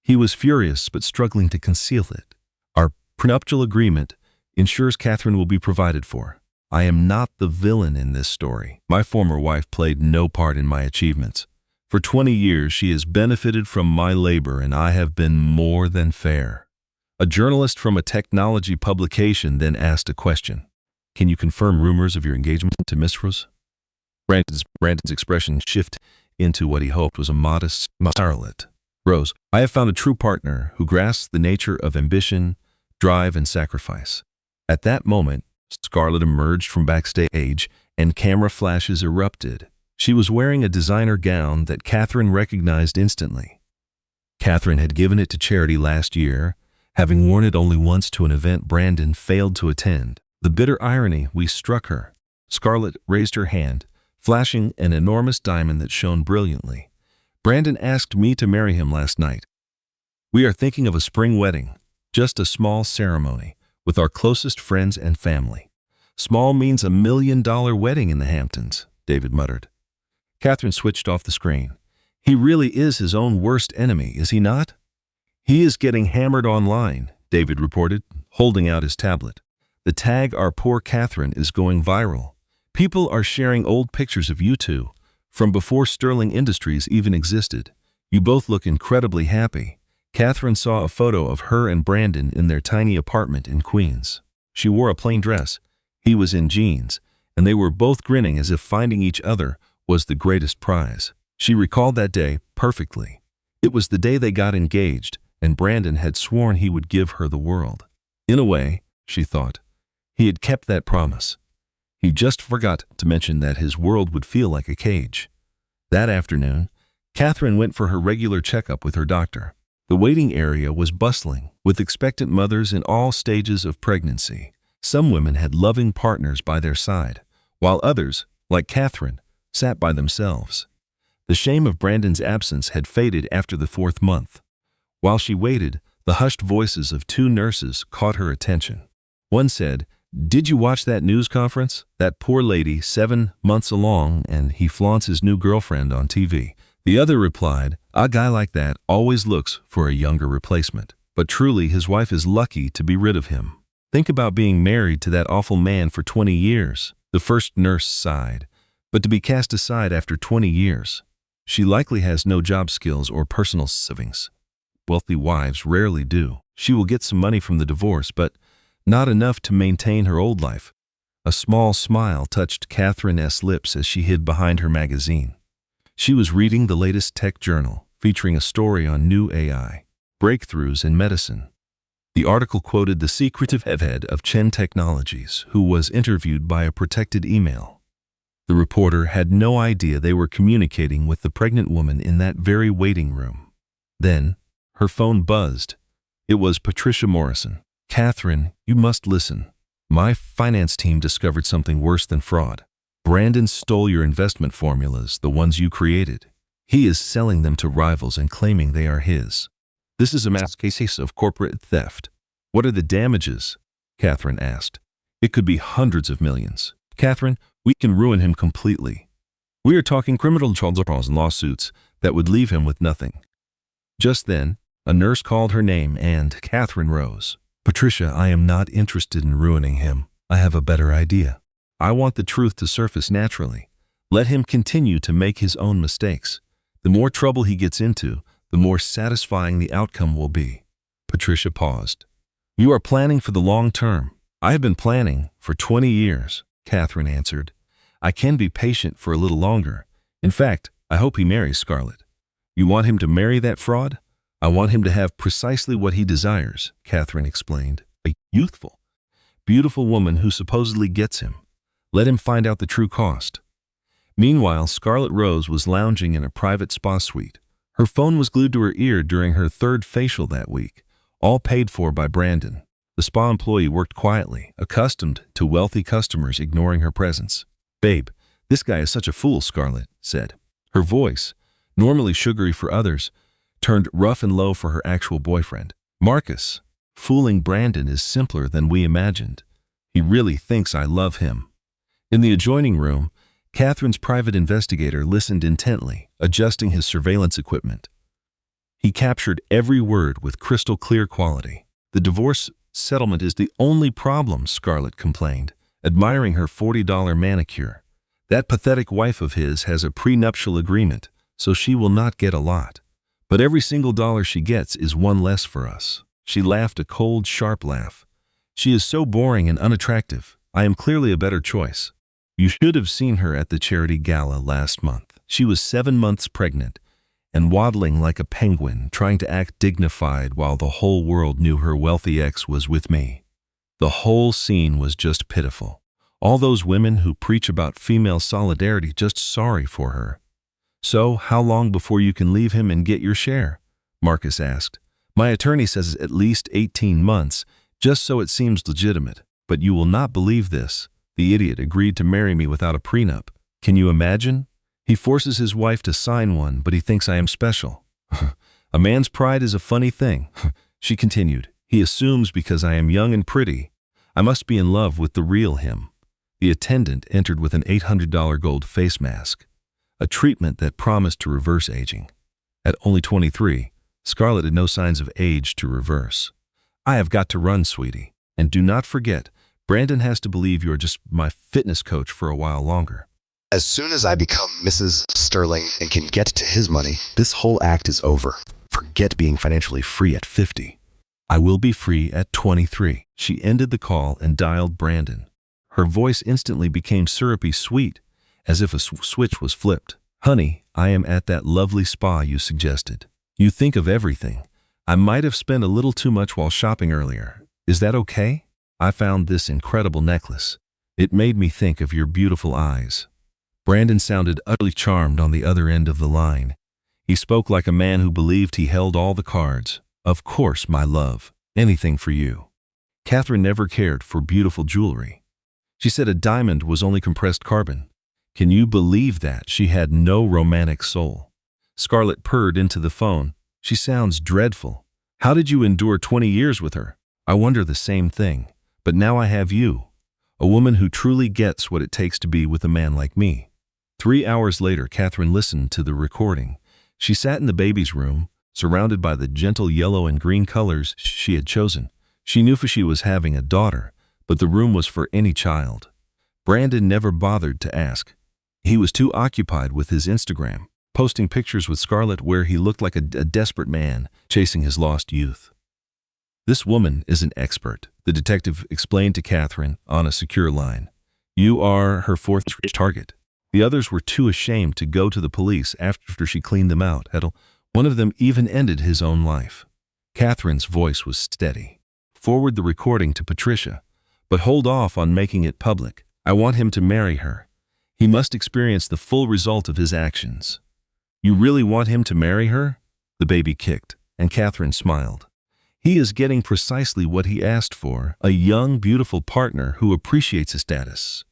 He was furious but struggling to conceal it. Our prenuptial agreement ensures Catherine will be provided for. I am not the villain in this story. My former wife played no part in my achievements. For 20 years, she has benefited from my labor, and I have been more than fair. A journalist from a technology publication then asked a question. Can you confirm rumors of your engagement to Miss Rose? Brandon's expression shifted into what he hoped was a modest Scarlet. Rose, I have found a true partner who grasps the nature of ambition, drive, and sacrifice. At that moment, Scarlet emerged from backstage and camera flashes erupted. She was wearing a designer gown that Catherine recognized instantly. Catherine had given it to charity last year, having worn it only once to an event Brandon failed to attend. The bitter irony we struck her. Scarlet raised her hand, flashing an enormous diamond that shone brilliantly. Brandon asked me to marry him last night. We are thinking of a spring wedding, just a small ceremony, with our closest friends and family. Small means $1 million wedding in the Hamptons, David muttered. Catherine switched off the screen. He really is his own worst enemy, is he not? He is getting hammered online, David reported, holding out his tablet. The tag "Our Poor Catherine" is going viral. People are sharing old pictures of you two, from before Sterling Industries even existed. You both look incredibly happy. Catherine saw a photo of her and Brandon in their tiny apartment in Queens. She wore a plain dress. He was in jeans, and they were both grinning as if finding each other was the greatest prize. She recalled that day perfectly. It was the day they got engaged, and Brandon had sworn he would give her the world. In a way, she thought, he had kept that promise. He just forgot to mention that his world would feel like a cage. That afternoon, Catherine went for her regular checkup with her doctor. The waiting area was bustling, with expectant mothers in all stages of pregnancy. Some women had loving partners by their side, while others, like Catherine, sat by themselves. The shame of Brandon's absence had faded after the 4th month. While she waited, the hushed voices of 2 nurses caught her attention. One said, "Did you watch that news conference? That poor lady, 7 months along, and he flaunts his new girlfriend on TV." The other replied, "A guy like that always looks for a younger replacement. But truly, his wife is lucky to be rid of him. Think about being married to that awful man for 20 years. The first nurse sighed. But to be cast aside after 20 years. She likely has no job skills or personal savings. Wealthy wives rarely do. She will get some money from the divorce, but not enough to maintain her old life." A small smile touched Catherine's lips as she hid behind her magazine. She was reading the latest tech journal, featuring a story on new AI breakthroughs in medicine. The article quoted the secretive head of Chen Technologies, who was interviewed by a protected email. The reporter had no idea they were communicating with the pregnant woman in that very waiting room. Then, her phone buzzed. It was Patricia Morrison. "Catherine, you must listen. My finance team discovered something worse than fraud. Brandon stole your investment formulas, the ones you created. He is selling them to rivals and claiming they are his. This is a mass case of corporate theft." "What are the damages?" Catherine asked. "It could be hundreds of millions. Catherine, we can ruin him completely. We are talking criminal charges and lawsuits that would leave him with nothing." Just then, a nurse called her name and Catherine rose. "Patricia, I am not interested in ruining him. I have a better idea. I want the truth to surface naturally. Let him continue to make his own mistakes. The more trouble he gets into, the more satisfying the outcome will be." Patricia paused. "You are planning for the long term." "I have been planning for 20 years, Catherine answered. "I can be patient for a little longer. In fact, I hope he marries Scarlett." "You want him to marry that fraud?" "I want him to have precisely what he desires," Catherine explained. "A youthful, beautiful woman who supposedly gets him. Let him find out the true cost." Meanwhile, Scarlett Rose was lounging in a private spa suite. Her phone was glued to her ear during her 3rd facial that week, all paid for by Brandon. The spa employee worked quietly, accustomed to wealthy customers ignoring her presence. "Babe, this guy is such a fool," Scarlett said. Her voice, normally sugary for others, turned rough and low for her actual boyfriend. "Marcus, fooling Brandon is simpler than we imagined. He really thinks I love him." In the adjoining room, Catherine's private investigator listened intently, adjusting his surveillance equipment. He captured every word with crystal clear quality. The divorce settlement is the only problem, Scarlett complained, admiring her $40 manicure. That pathetic wife of his has a prenuptial agreement, so she will not get a lot. But every single dollar she gets is one less for us. She laughed a cold, sharp laugh. She is so boring and unattractive. I am clearly a better choice. You should have seen her at the charity gala last month. She was 7 months pregnant and waddling like a penguin, trying to act dignified while the whole world knew her wealthy ex was with me. The whole scene was just pitiful. All those women who preach about female solidarity just sorry for her. So, how long before you can leave him and get your share? Marcus asked. My attorney says at least 18 months, just so it seems legitimate. But you will not believe this. The idiot agreed to marry me without a prenup. Can you imagine? He forces his wife to sign one, but he thinks I am special. A man's pride is a funny thing, she continued. He assumes because I am young and pretty, I must be in love with the real him. The attendant entered with an $800 gold face mask, a treatment that promised to reverse aging. At only 23, Scarlett had no signs of age to reverse. I have got to run, sweetie. And do not forget, Brandon has to believe you're just my fitness coach for a while longer. As soon as I become Mrs. Sterling and can get to his money, this whole act is over. Forget being financially free at 50. I will be free at 23. She ended the call and dialed Brandon. Her voice instantly became syrupy sweet, as if a switch was flipped. Honey, I am at that lovely spa you suggested. You think of everything. I might have spent a little too much while shopping earlier. Is that okay? I found this incredible necklace. It made me think of your beautiful eyes. Brandon sounded utterly charmed on the other end of the line. He spoke like a man who believed he held all the cards. Of course, my love. Anything for you. Catherine never cared for beautiful jewelry. She said a diamond was only compressed carbon. Can you believe that? She had no romantic soul. Scarlett purred into the phone. She sounds dreadful. How did you endure 20 years with her? I wonder the same thing. But now I have you, a woman who truly gets what it takes to be with a man like me. 3 hours later, Catherine listened to the recording. She sat in the baby's room, surrounded by the gentle yellow and green colors she had chosen. She knew she was having a daughter, but the room was for any child. Brandon never bothered to ask. He was too occupied with his Instagram, posting pictures with Scarlett where he looked like a desperate man chasing his lost youth. This woman is an expert, the detective explained to Catherine on a secure line. You are her fourth target. The others were too ashamed to go to the police after she cleaned them out. One of them even ended his own life. Catherine's voice was steady. Forward the recording to Patricia, but hold off on making it public. I want him to marry her. He must experience the full result of his actions. You really want him to marry her? The baby kicked, and Catherine smiled. He is getting precisely what he asked for, a young, beautiful partner who appreciates his status.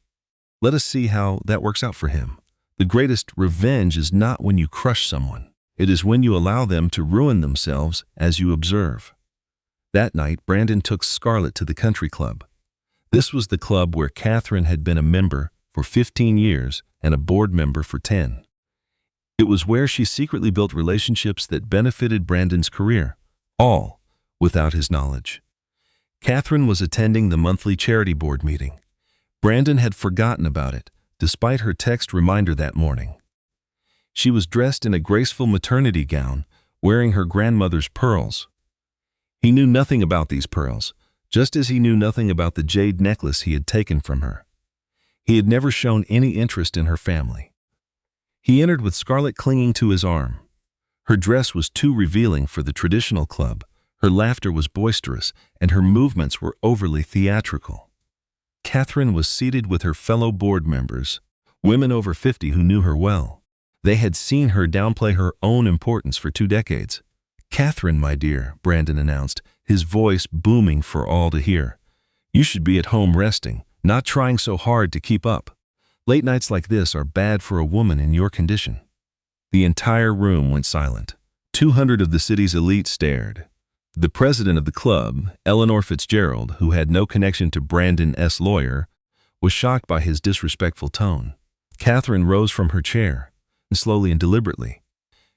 Let us see how that works out for him. The greatest revenge is not when you crush someone. It is when you allow them to ruin themselves as you observe. That night, Brandon took Scarlett to the country club. This was the club where Catherine had been a member for 15 years and a board member for 10. It was where she secretly built relationships that benefited Brandon's career, all without his knowledge. Catherine was attending the monthly charity board meeting. Brandon had forgotten about it, despite her text reminder that morning. She was dressed in a graceful maternity gown, wearing her grandmother's pearls. He knew nothing about these pearls, just as he knew nothing about the jade necklace he had taken from her. He had never shown any interest in her family. He entered with Scarlett clinging to his arm. Her dress was too revealing for the traditional club. Her laughter was boisterous, and her movements were overly theatrical. Catherine was seated with her fellow board members, women over 50 who knew her well. They had seen her downplay her own importance for 2 decades. Catherine, my dear, Brandon announced, his voice booming for all to hear. You should be at home resting, not trying so hard to keep up. Late nights like this are bad for a woman in your condition. The entire room went silent. 200 of the city's elite stared. The president of the club, Eleanor Fitzgerald, who had no connection to Brandon's lawyer, was shocked by his disrespectful tone. Catherine rose from her chair, slowly and deliberately.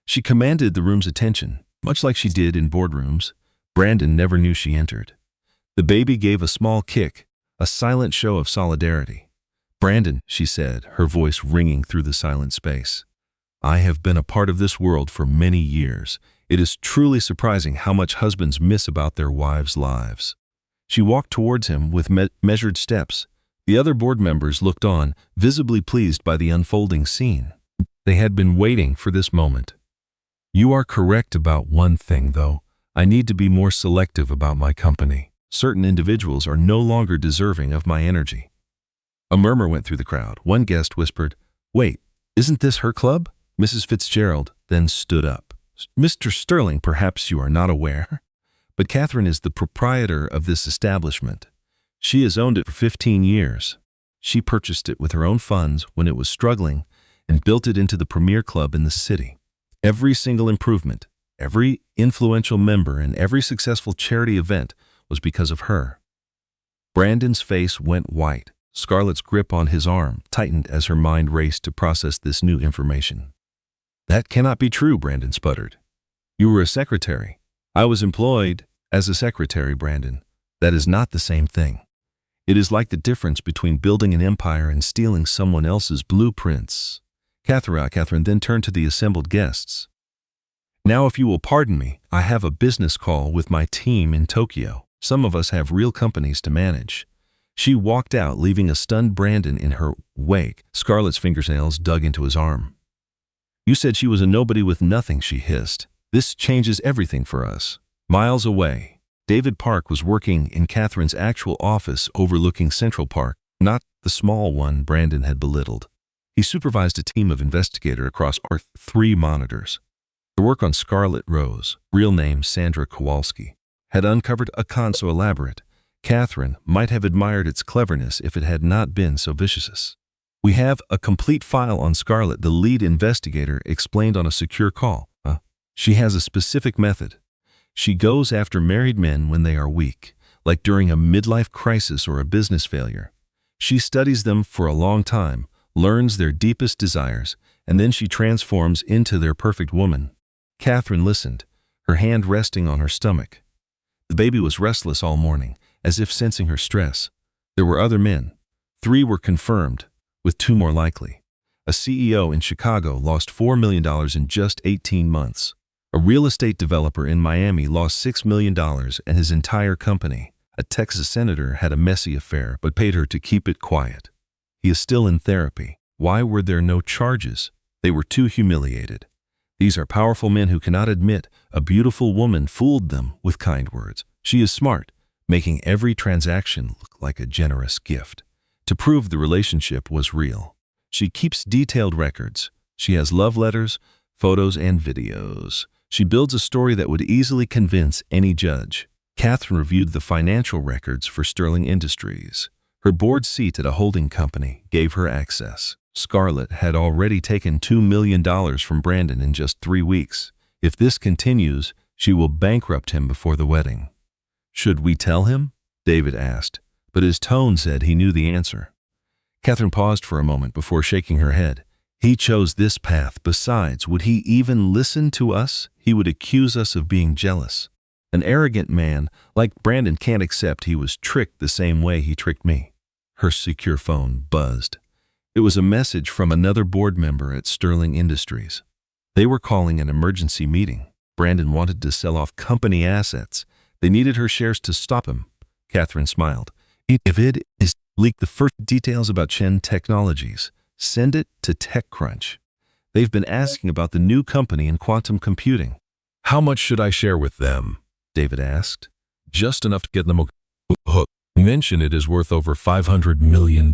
She commanded the room's attention, much like she did in boardrooms. Brandon never knew she entered. The baby gave a small kick, a silent show of solidarity. "Brandon," she said, her voice ringing through the silent space. "I have been a part of this world for many years. It is truly surprising how much husbands miss about their wives' lives." She walked towards him with measured steps. The other board members looked on, visibly pleased by the unfolding scene. They had been waiting for this moment. "You are correct about one thing, though. I need to be more selective about my company. Certain individuals are no longer deserving of my energy." A murmur went through the crowd. One guest whispered, "Wait, isn't this her club?" Mrs. Fitzgerald then stood up. "Mr. Sterling, perhaps you are not aware, but Catherine is the proprietor of this establishment. She has owned it for 15 years. She purchased it with her own funds when it was struggling and built it into the premier club in the city. Every single improvement, every influential member, and every successful charity event was because of her." Brandon's face went white. Scarlett's grip on his arm tightened as her mind raced to process this new information. "That cannot be true," Brandon sputtered. "You were a secretary." "I was employed as a secretary, Brandon. That is not the same thing. It is like the difference between building an empire and stealing someone else's blueprints." Catherine then turned to the assembled guests. "Now, if you will pardon me, I have a business call with my team in Tokyo. Some of us have real companies to manage." She walked out, leaving a stunned Brandon in her wake. Scarlett's fingernails dug into his arm. "You said she was a nobody with nothing," she hissed. "This changes everything for us." Miles away, David Park was working in Catherine's actual office overlooking Central Park, not the small one Brandon had belittled. He supervised a team of investigators across 3 monitors. The work on Scarlett Rose, real name Sandra Kowalski, had uncovered a con so elaborate, Catherine might have admired its cleverness if it had not been so vicious. "We have a complete file on Scarlett," the lead investigator explained on a secure call. She has a specific method. She goes after married men when they are weak, like during a midlife crisis or a business failure. She studies them for a long time, learns their deepest desires, and then she transforms into their perfect woman. Catherine listened, her hand resting on her stomach. The baby was restless all morning, as if sensing her stress. There were other men. 3 were confirmed, with 2 more likely. A CEO in Chicago lost $4 million in just 18 months. A real estate developer in Miami lost $6 million and his entire company. A Texas senator had a messy affair but paid her to keep it quiet. He is still in therapy. Why were there no charges? They were too humiliated. These are powerful men who cannot admit a beautiful woman fooled them with kind words. She is smart, making every transaction look like a generous gift. To prove the relationship was real, she keeps detailed records. She has love letters, photos, and videos. She builds a story that would easily convince any judge. Catherine reviewed the financial records for Sterling Industries. Her board seat at a holding company gave her access. Scarlett had already taken $2 million from Brandon in just 3 weeks. If this continues, she will bankrupt him before the wedding. "Should we tell him?" David asked, but his tone said he knew the answer. Catherine paused for a moment before shaking her head. "He chose this path. Besides, would he even listen to us? He would accuse us of being jealous. An arrogant man like Brandon can't accept he was tricked the same way he tricked me." Her secure phone buzzed. It was a message from another board member at Sterling Industries. They were calling an emergency meeting. Brandon wanted to sell off company assets. They needed her shares to stop him. Catherine smiled. "If it is leak the first details about Chen Technologies, send it to TechCrunch. They've been asking about the new company in quantum computing." "How much should I share with them?" David asked. "Just enough to get them hooked. Mention it is worth over $500 million.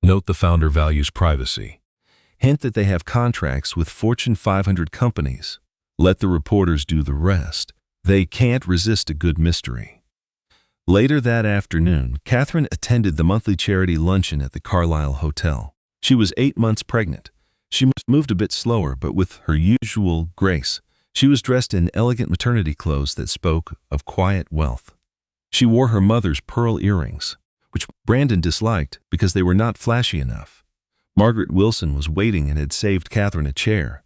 Note the founder values privacy. Hint that they have contracts with Fortune 500 companies. Let the reporters do the rest. They can't resist a good mystery." Later that afternoon, Catherine attended the monthly charity luncheon at the Carlisle Hotel. She was 8 months pregnant. She moved a bit slower, but with her usual grace. She was dressed in elegant maternity clothes that spoke of quiet wealth. She wore her mother's pearl earrings, which Brandon disliked because they were not flashy enough. Margaret Wilson was waiting and had saved Catherine a chair.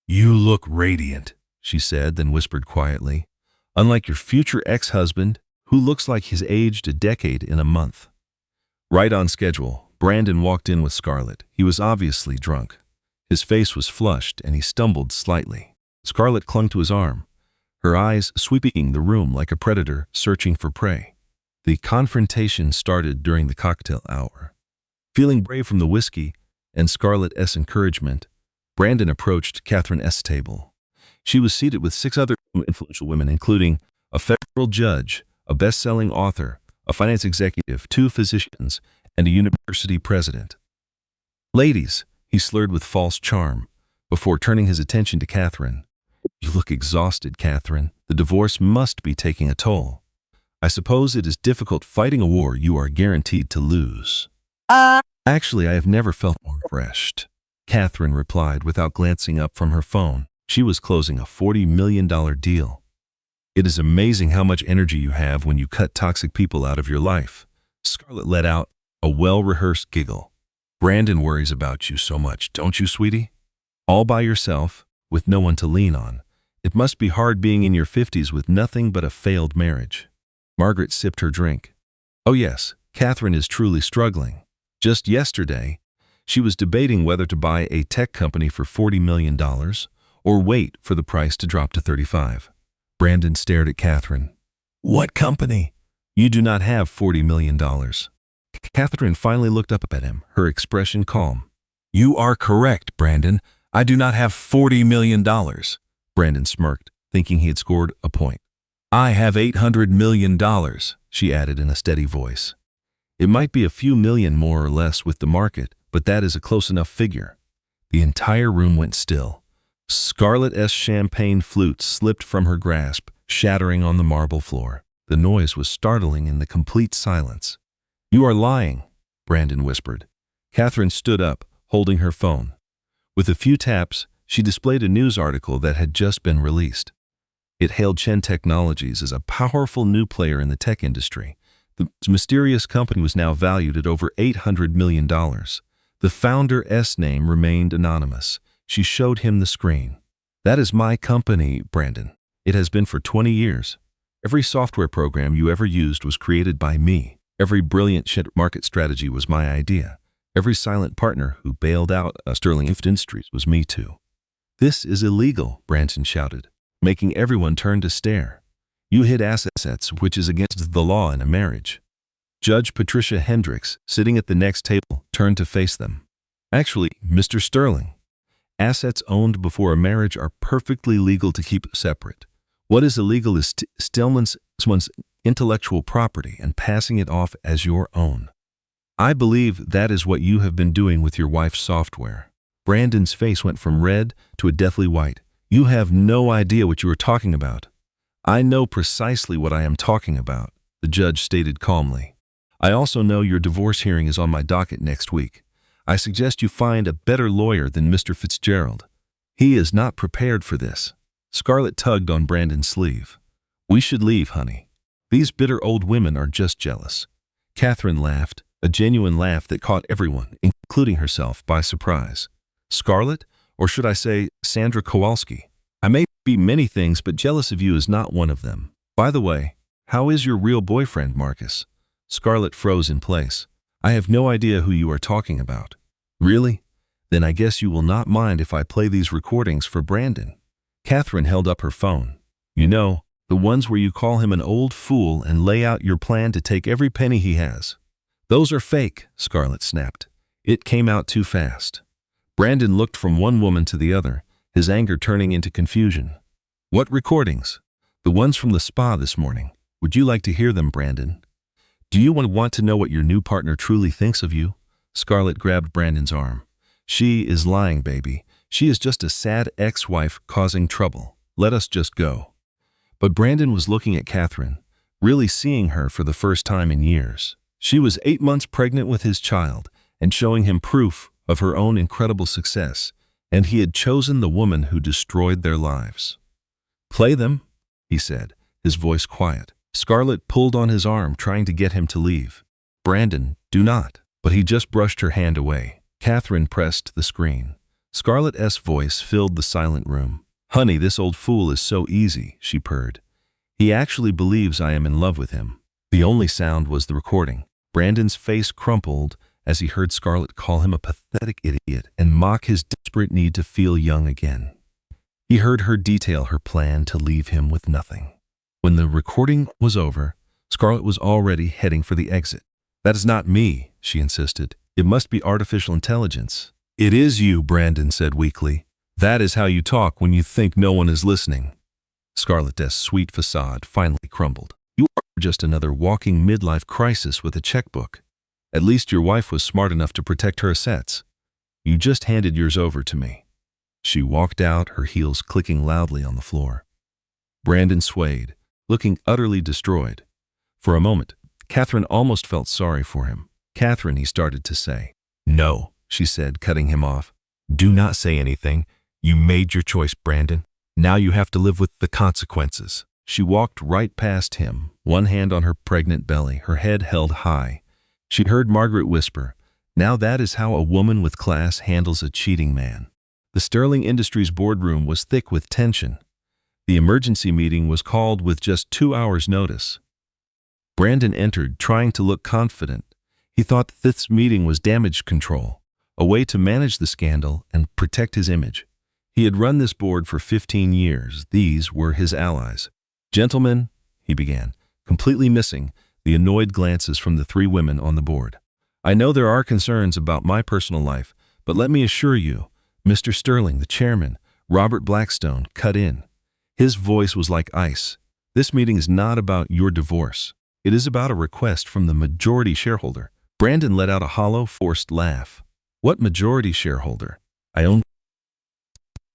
"You look radiant," she said, then whispered quietly. "Unlike your future ex-husband, who looks like he's aged a decade in a month. Right on schedule, Brandon walked in with Scarlett. He was obviously drunk. His face was flushed and he stumbled slightly. Scarlett clung to his arm, her eyes sweeping the room like a predator searching for prey. The confrontation started during the cocktail hour. Feeling brave from the whiskey and Scarlett's encouragement, Brandon approached Catherine's table. She was seated with 6 other influential women, including a federal judge, a best-selling author, a finance executive, 2 physicians, and a university president. "Ladies," he slurred with false charm, before turning his attention to Catherine. "You look exhausted, Catherine. The divorce must be taking a toll. I suppose it is difficult fighting a war you are guaranteed to lose." "Actually, I have never felt more refreshed," Catherine replied without glancing up from her phone. She was closing a $40 million deal. "It is amazing how much energy you have when you cut toxic people out of your life." Scarlett let out a well-rehearsed giggle. "Brandon worries about you so much, don't you, sweetie? All by yourself, with no one to lean on. It must be hard being in your 50s with nothing but a failed marriage." Margaret sipped her drink. "Oh yes, Catherine is truly struggling. Just yesterday, she was debating whether to buy a tech company for $40 million or wait for the price to drop to 35. Brandon stared at Catherine. "What company?" "You do not have $40 million. Catherine finally looked up at him, her expression calm. "You are correct, Brandon. I do not have $40 million. Brandon smirked, thinking he had scored a point. "I have $800 million, she added in a steady voice. "It might be a few million more or less with the market, but that is a close enough figure." The entire room went still. Scarlett's champagne flute slipped from her grasp, shattering on the marble floor. The noise was startling in the complete silence. "You are lying," Brandon whispered. Catherine stood up, holding her phone. With a few taps, she displayed a news article that had just been released. It hailed Chen Technologies as a powerful new player in the tech industry. The mysterious company was now valued at over $800 million. The founder's name remained anonymous. She showed him the screen. "That is my company, Brandon. It has been for 20 years. Every software program you ever used was created by me. Every brilliant market strategy was my idea. Every silent partner who bailed out Sterling Industries was me too." "This is illegal," Brandon shouted, making everyone turn to stare. "You hid assets, which is against the law in a marriage." Judge Patricia Hendricks, sitting at the next table, turned to face them. "Actually, Mr. Sterling, assets owned before a marriage are perfectly legal to keep separate. What is illegal is stealing someone's intellectual property and passing it off as your own. I believe that is what you have been doing with your wife's software." Brandon's face went from red to a deathly white. "You have no idea what you are talking about." "I know precisely what I am talking about," the judge stated calmly. "I also know your divorce hearing is on my docket next week. I suggest you find a better lawyer than Mr. Fitzgerald. He is not prepared for this." Scarlett tugged on Brandon's sleeve. "We should leave, honey. These bitter old women are just jealous." Catherine laughed, a genuine laugh that caught everyone, including herself, by surprise. "Scarlett, or should I say Sandra Kowalski? I may be many things, but jealous of you is not one of them. By the way, how is your real boyfriend, Marcus?" Scarlett froze in place. "I have no idea who you are talking about." "Really? Then I guess you will not mind if I play these recordings for Brandon." Catherine held up her phone. "You know, the ones where you call him an old fool and lay out your plan to take every penny he has." "Those are fake," Scarlett snapped. "It came out too fast." Brandon looked from one woman to the other, his anger turning into confusion. "What recordings?" "The ones from the spa this morning. Would you like to hear them, Brandon?" "Do you want to know what your new partner truly thinks of you?" Scarlett grabbed Brandon's arm. "She is lying, baby. She is just a sad ex-wife causing trouble. Let us just go." But Brandon was looking at Catherine, really seeing her for the first time in years. She was 8 months pregnant with his child and showing him proof of her own incredible success, and he had chosen the woman who destroyed their lives. "Play them," he said, his voice quiet. Scarlett pulled on his arm, trying to get him to leave. "Brandon, do not." But he just brushed her hand away. Catherine pressed the screen. Scarlett's voice filled the silent room. "Honey, this old fool is so easy," she purred. "He actually believes I am in love with him. The only sound was the recording. Brandon's face crumpled as he heard Scarlett call him a pathetic idiot and mock his desperate need to feel young again. He heard her detail her plan to leave him with nothing. When the recording was over, Scarlett was already heading for the exit. "That is not me," she insisted. "It must be artificial intelligence." "It is you," Brandon said weakly. "That is how you talk when you think no one is listening." Scarlett's sweet facade finally crumbled. "You are just another walking midlife crisis with a checkbook. At least your wife was smart enough to protect her assets. You just handed yours over to me." She walked out, her heels clicking loudly on the floor. Brandon swayed, looking utterly destroyed. For a moment, Catherine almost felt sorry for him. "Catherine," he started to say. "No," she said, cutting him off. "Do not say anything. You made your choice, Brandon. Now you have to live with the consequences." She walked right past him, one hand on her pregnant belly, her head held high. She heard Margaret whisper, "Now that is how a woman with class handles a cheating man." The Sterling Industries boardroom was thick with tension. The emergency meeting was called with just 2 hours' notice. Brandon entered, trying to look confident. He thought this meeting was damage control, a way to manage the scandal and protect his image. He had run this board for 15 years. These were his allies. "Gentlemen," he began, completely missing the annoyed glances from the 3 women on the board. "I know there are concerns about my personal life, but let me assure you," Mr. Sterling, the chairman, Robert Blackstone, cut in. His voice was like ice. "This meeting is not about your divorce. It is about a request from the majority shareholder." Brandon let out a hollow, forced laugh. "What majority shareholder? I own."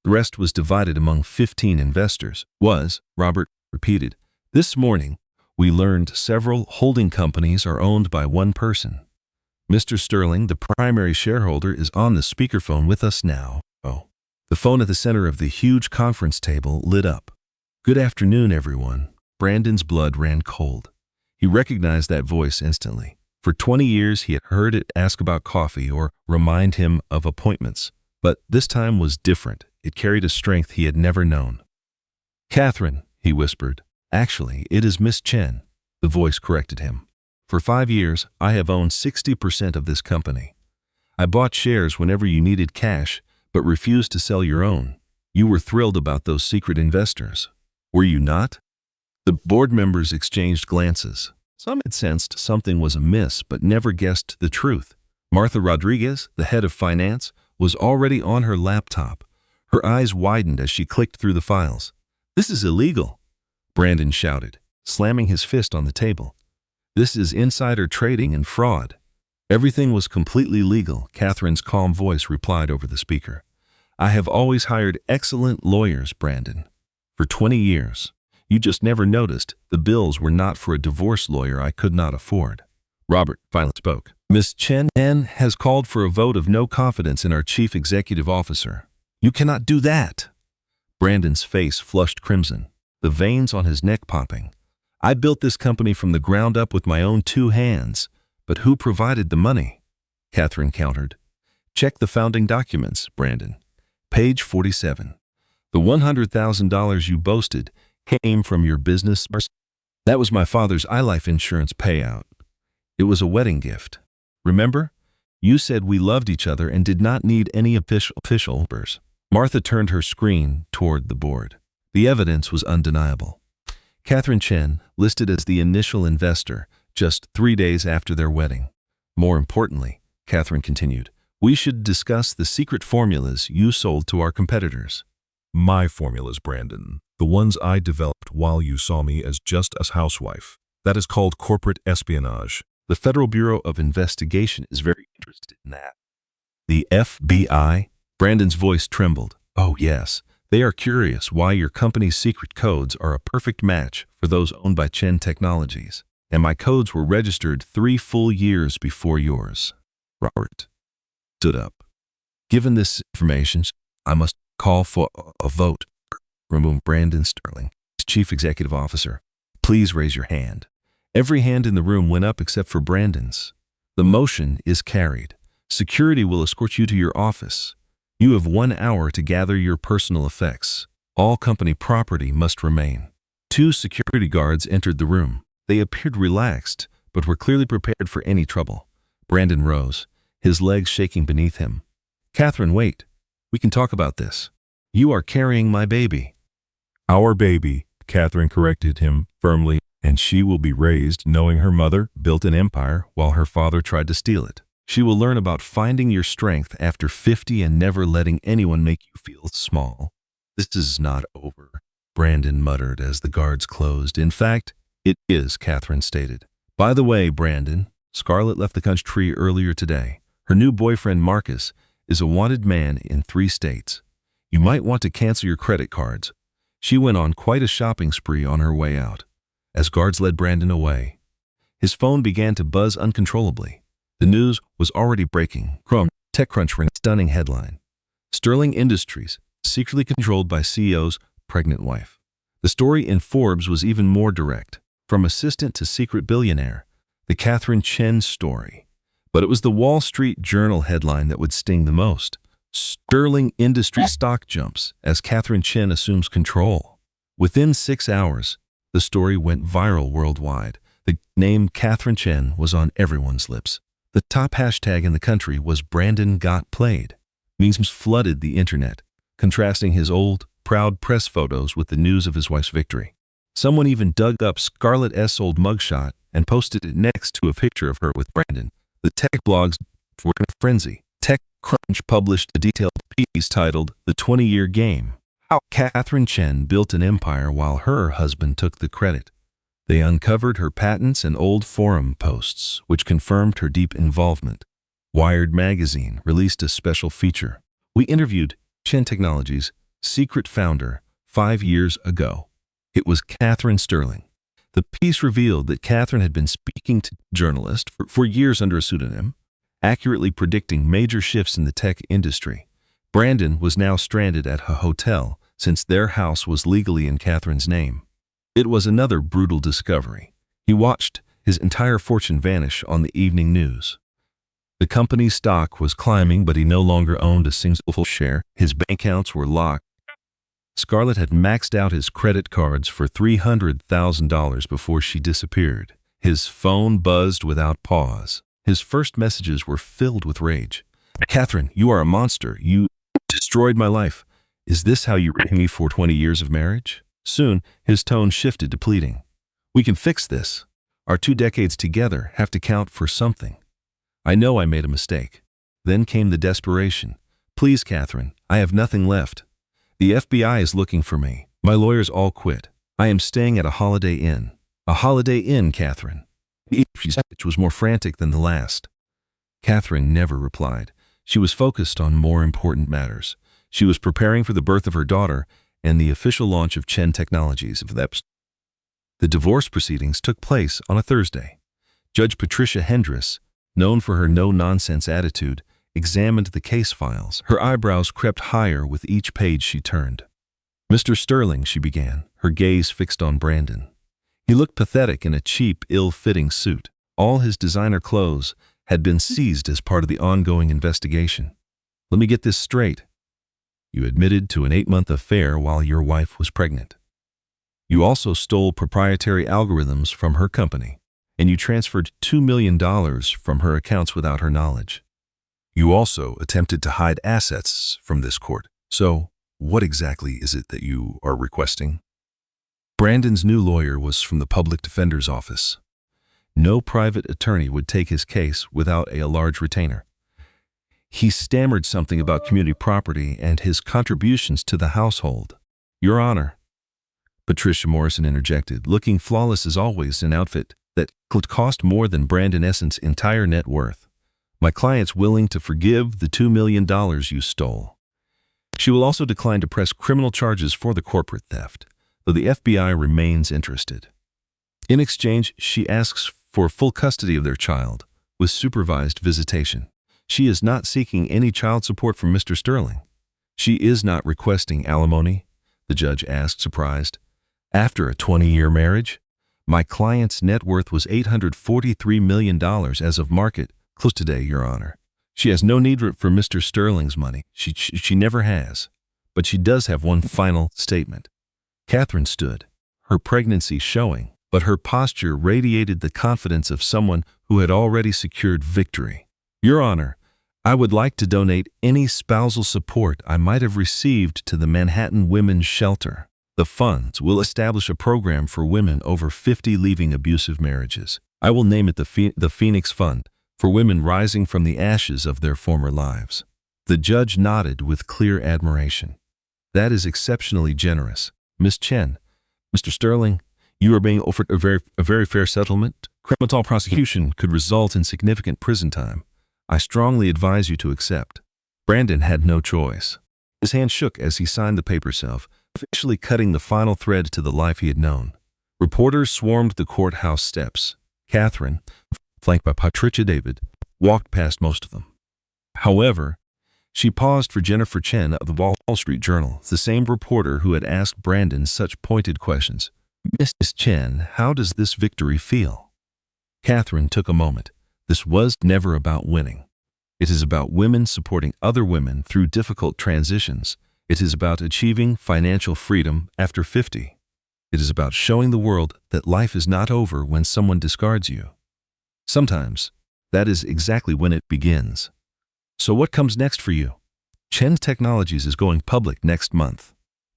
The rest was divided among 15 investors. Robert repeated. "This morning, we learned several holding companies are owned by one person. Mr. Sterling, the primary shareholder, is on the speakerphone with us now." The phone at the center of the huge conference table lit up. "Good afternoon, everyone." Brandon's blood ran cold. He recognized that voice instantly. For 20 years, he had heard it ask about coffee or remind him of appointments. But this time was different. It carried a strength he had never known. "Catherine," he whispered. "Actually, it is Miss Chen." The voice corrected him. "For 5 years, I have owned 60% of this company. I bought shares whenever you needed cash, but refused to sell your own. You were thrilled about those secret investors. Were you not?" The board members exchanged glances. Some had sensed something was amiss, but never guessed the truth. Martha Rodriguez, the head of finance, was already on her laptop. Her eyes widened as she clicked through the files. "This is illegal," Brandon shouted, slamming his fist on the table. "This is insider trading and fraud." "Everything was completely legal," Catherine's calm voice replied over the speaker. "I have always hired excellent lawyers, Brandon. For 20 years. You just never noticed the bills were not for a divorce lawyer I could not afford." Robert finally spoke. "Miss Chen has called for a vote of no confidence in our chief executive officer." "You cannot do that." Brandon's face flushed crimson, the veins on his neck popping. "I built this company from the ground up with my own 2 hands. But who provided the money?" Catherine countered. "Check the founding documents, Brandon. Page 47. The $100,000 you boasted came from your business. That was my father's iLife insurance payout. It was a wedding gift. Remember? You said we loved each other and did not need any official papers." Martha turned her screen toward the board. The evidence was undeniable. Catherine Chen, listed as the initial investor, just 3 days after their wedding. "More importantly," Catherine continued, "we should discuss the secret formulas you sold to our competitors." My formulas, Brandon. The ones I developed while you saw me as just a housewife. That is called corporate espionage. The Federal Bureau of Investigation is very interested in that. "The FBI?" Brandon's voice trembled. "Oh, yes. They are curious why your company's secret codes are a perfect match for those owned by Chen Technologies. And my codes were registered 3 full years before yours." Robert stood up. "Given this information, I must call for a vote. Remove Brandon Sterling, Chief Executive Officer. Please raise your hand." Every hand in the room went up except for Brandon's. "The motion is carried. Security will escort you to your office. You have 1 hour to gather your personal effects. All company property must remain." 2 security guards entered the room. They appeared relaxed, but were clearly prepared for any trouble. Brandon rose, his legs shaking beneath him. "Catherine, wait. We can talk about this. You are carrying my baby." Our baby, Catherine corrected him firmly, and she will be raised knowing her mother built an empire while her father tried to steal it. She will learn about finding your strength after 50 and never letting anyone make you feel small. "This is not over," Brandon muttered as the guards closed. "In fact, it is," Catherine stated. "By the way, Brandon, Scarlett left the country earlier today. Her new boyfriend, Marcus, is a wanted man in 3 states. You might want to cancel your credit cards." She went on quite a shopping spree on her way out. As guards led Brandon away, his phone began to buzz uncontrollably. The news was already breaking. TechCrunch ran a stunning headline. "Sterling Industries, secretly controlled by CEO's pregnant wife." The story in Forbes was even more direct. From assistant to secret billionaire, the Catherine Chen story. But it was the Wall Street Journal headline that would sting the most. "Sterling Industries stock jumps as Catherine Chen assumes control." Within 6 hours, the story went viral worldwide. The name Catherine Chen was on everyone's lips. The top hashtag in the country was "Brandon got played." Memes flooded the internet, contrasting his old, proud press photos with the news of his wife's victory. Someone even dug up Scarlett's old mugshot and posted it next to a picture of her with Brandon. The tech blogs were in a frenzy. TechCrunch published a detailed piece titled "The 20-Year Game: How Catherine Chen Built an Empire While Her Husband Took the Credit." They uncovered her patents and old forum posts, which confirmed her deep involvement. Wired magazine released a special feature. "We interviewed Chen Technologies' secret founder 5 years ago. It was Catherine Sterling." The piece revealed that Catherine had been speaking to journalists for years under a pseudonym, accurately predicting major shifts in the tech industry. Brandon was now stranded at a hotel since their house was legally in Catherine's name. It was another brutal discovery. He watched his entire fortune vanish on the evening news. The company's stock was climbing, but he no longer owned a single share. His bank accounts were locked. Scarlett had maxed out his credit cards for $300,000 before she disappeared. His phone buzzed without pause. His first messages were filled with rage. "Catherine, you are a monster. You destroyed my life. Is this how you repay me for 20 years of marriage?" Soon, his tone shifted to pleading. "We can fix this. Our 2 decades together have to count for something. I know I made a mistake." Then came the desperation. "Please, Catherine, I have nothing left. The FBI is looking for me. My lawyers all quit. I am staying at a Holiday Inn." "A Holiday Inn, Catherine." Each was more frantic than the last. Catherine never replied. She was focused on more important matters. She was preparing for the birth of her daughter and the official launch of Chen Technologies. The divorce proceedings took place on a Thursday. Judge Patricia Hendress, known for her no-nonsense attitude, examined the case files. Her eyebrows crept higher with each page she turned. "Mr. Sterling," she began, her gaze fixed on Brandon. He looked pathetic in a cheap, ill-fitting suit. All his designer clothes had been seized as part of the ongoing investigation. "Let me get this straight. You admitted to an 8-month affair while your wife was pregnant. You also stole proprietary algorithms from her company, and you transferred $2 million from her accounts without her knowledge. You also attempted to hide assets from this court. So, what exactly is it that you are requesting?" Brandon's new lawyer was from the public defender's office. No private attorney would take his case without a large retainer. He stammered something about community property and his contributions to the household. "Your Honor," Patricia Morrison interjected, looking flawless as always in an outfit that could cost more than Brandon Essence's entire net worth. "My client's willing to forgive the $2 million you stole. She will also decline to press criminal charges for the corporate theft, though the FBI remains interested. In exchange, she asks for full custody of their child, with supervised visitation. She is not seeking any child support from Mr. Sterling. She is not requesting alimony," the judge asked, surprised. "After a 20-year marriage, my client's net worth was $843 million as of market close today, Your Honor. She has no need for Mr. Sterling's money. She never has. But she does have one final statement." Catherine stood, her pregnancy showing, but her posture radiated the confidence of someone who had already secured victory. Your Honor, I would like to donate any spousal support I might have received to the Manhattan Women's Shelter. The funds will establish a program for women over 50 leaving abusive marriages. I will name it the Phoenix Fund, for women rising from the ashes of their former lives. The judge nodded with clear admiration. That is exceptionally generous. Miss Chen, Mr. Sterling, you are being offered a very fair settlement. Criminal prosecution could result in significant prison time. I strongly advise you to accept. Brandon had no choice. His hand shook as he signed the paper self, officially cutting the final thread to the life he had known. Reporters swarmed the courthouse steps. Catherine, flanked by Patricia David, walked past most of them. However, she paused for Jennifer Chen of the Wall Street Journal, the same reporter who had asked Brandon such pointed questions. Miss Chen, how does this victory feel? Catherine took a moment. This was never about winning. It is about women supporting other women through difficult transitions. It is about achieving financial freedom after 50. It is about showing the world that life is not over when someone discards you. Sometimes, that is exactly when it begins. So what comes next for you? Chen Technologies is going public next month.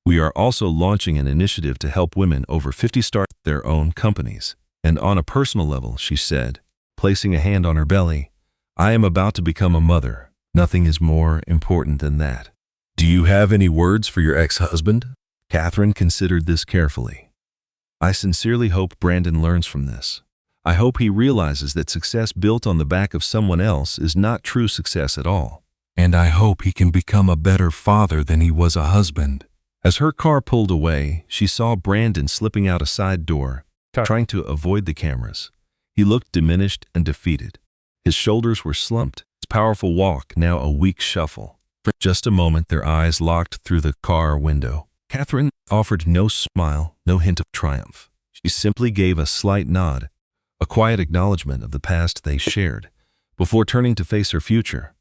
We are also launching an initiative to help women over 50 start their own companies. And on a personal level, she said, placing a hand on her belly, I am about to become a mother. Nothing is more important than that. Do you have any words for your ex-husband? Catherine considered this carefully. I sincerely hope Brandon learns from this. I hope he realizes that success built on the back of someone else is not true success at all. And I hope he can become a better father than he was a husband. As her car pulled away, she saw Brandon slipping out a side door, trying to avoid the cameras. He looked diminished and defeated. His shoulders were slumped, his powerful walk now a weak shuffle. For just a moment, their eyes locked through the car window. Catherine offered no smile, no hint of triumph. She simply gave a slight nod, a quiet acknowledgement of the past they shared, before turning to face her future.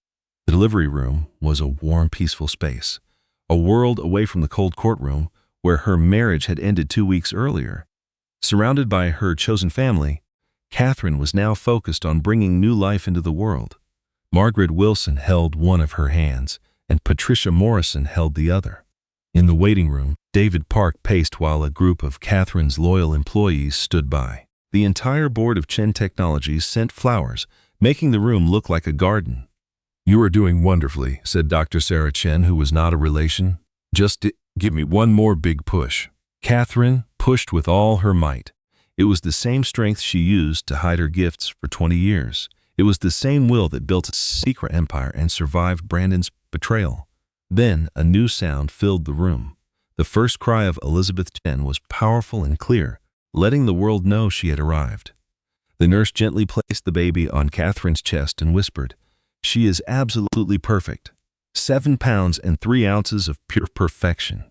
The delivery room was a warm, peaceful space, a world away from the cold courtroom where her marriage had ended 2 weeks earlier. Surrounded by her chosen family, Catherine was now focused on bringing new life into the world. Margaret Wilson held one of her hands, and Patricia Morrison held the other. In the waiting room, David Park paced while a group of Catherine's loyal employees stood by. The entire board of Chen Technologies sent flowers, making the room look like a garden. You are doing wonderfully, said Dr. Sarah Chen, who was not a relation. Just give me one more big push. Catherine pushed with all her might. It was the same strength she used to hide her gifts for 20 years. It was the same will that built a secret empire and survived Brandon's betrayal. Then a new sound filled the room. The first cry of Elizabeth Chen was powerful and clear, letting the world know she had arrived. The nurse gently placed the baby on Catherine's chest and whispered, She is absolutely perfect. 7 pounds and 3 ounces of pure perfection.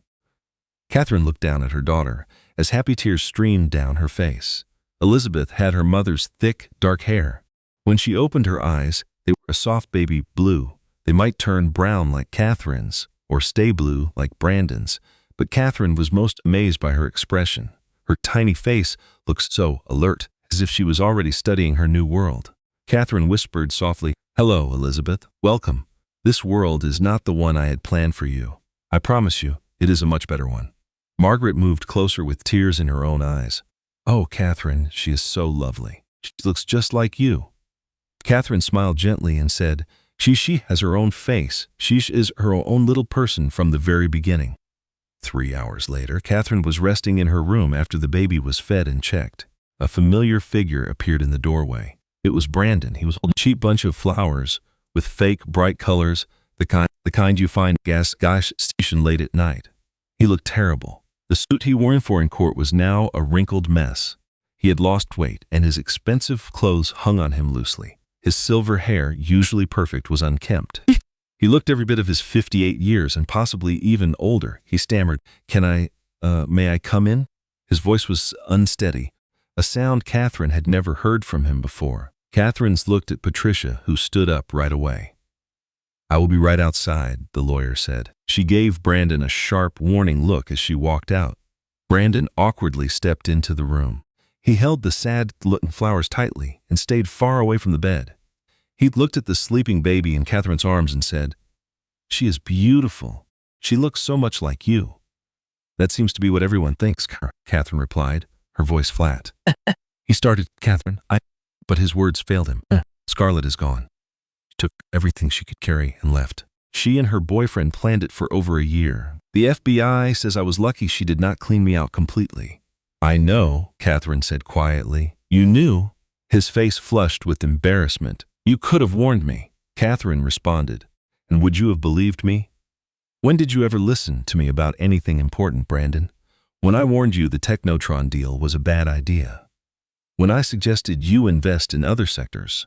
Catherine looked down at her daughter as happy tears streamed down her face. Elizabeth had her mother's thick, dark hair. When she opened her eyes, they were a soft baby blue. They might turn brown like Catherine's, or stay blue like Brandon's, but Catherine was most amazed by her expression. Her tiny face looked so alert, as if she was already studying her new world. Catherine whispered softly, Hello, Elizabeth. Welcome. This world is not the one I had planned for you. I promise you, it is a much better one. Margaret moved closer with tears in her own eyes. Oh, Catherine, she is so lovely. She looks just like you. Catherine smiled gently and said, She has her own face. She is her own little person from the very beginning. 3 hours later, Catherine was resting in her room after the baby was fed and checked. A familiar figure appeared in the doorway. It was Brandon. He was holding a cheap bunch of flowers with fake, bright colors, the kind you find at a gas station late at night. He looked terrible. The suit he wore in foreign court was now a wrinkled mess. He had lost weight, and his expensive clothes hung on him loosely. His silver hair, usually perfect, was unkempt. He looked every bit of his 58 years and possibly even older. He stammered, may I come in? His voice was unsteady, a sound Catherine had never heard from him before. Catherine looked at Patricia, who stood up right away. I will be right outside, the lawyer said. She gave Brandon a sharp, warning look as she walked out. Brandon awkwardly stepped into the room. He held the sad-looking flowers tightly and stayed far away from the bed. He looked at the sleeping baby in Catherine's arms and said, "She is beautiful. She looks so much like you." "That seems to be what everyone thinks," Catherine replied, her voice flat. He started, "Catherine, but his words failed him. "Scarlett is gone." She took everything she could carry and left. She and her boyfriend planned it for over a year. "The FBI says I was lucky she did not clean me out completely." "I know," Catherine said quietly. "You knew?" His face flushed with embarrassment. "You could have warned me," Catherine responded. "And would you have believed me?" "When did you ever listen to me about anything important, Brandon? When I warned you the Technotron deal was a bad idea. When I suggested you invest in other sectors.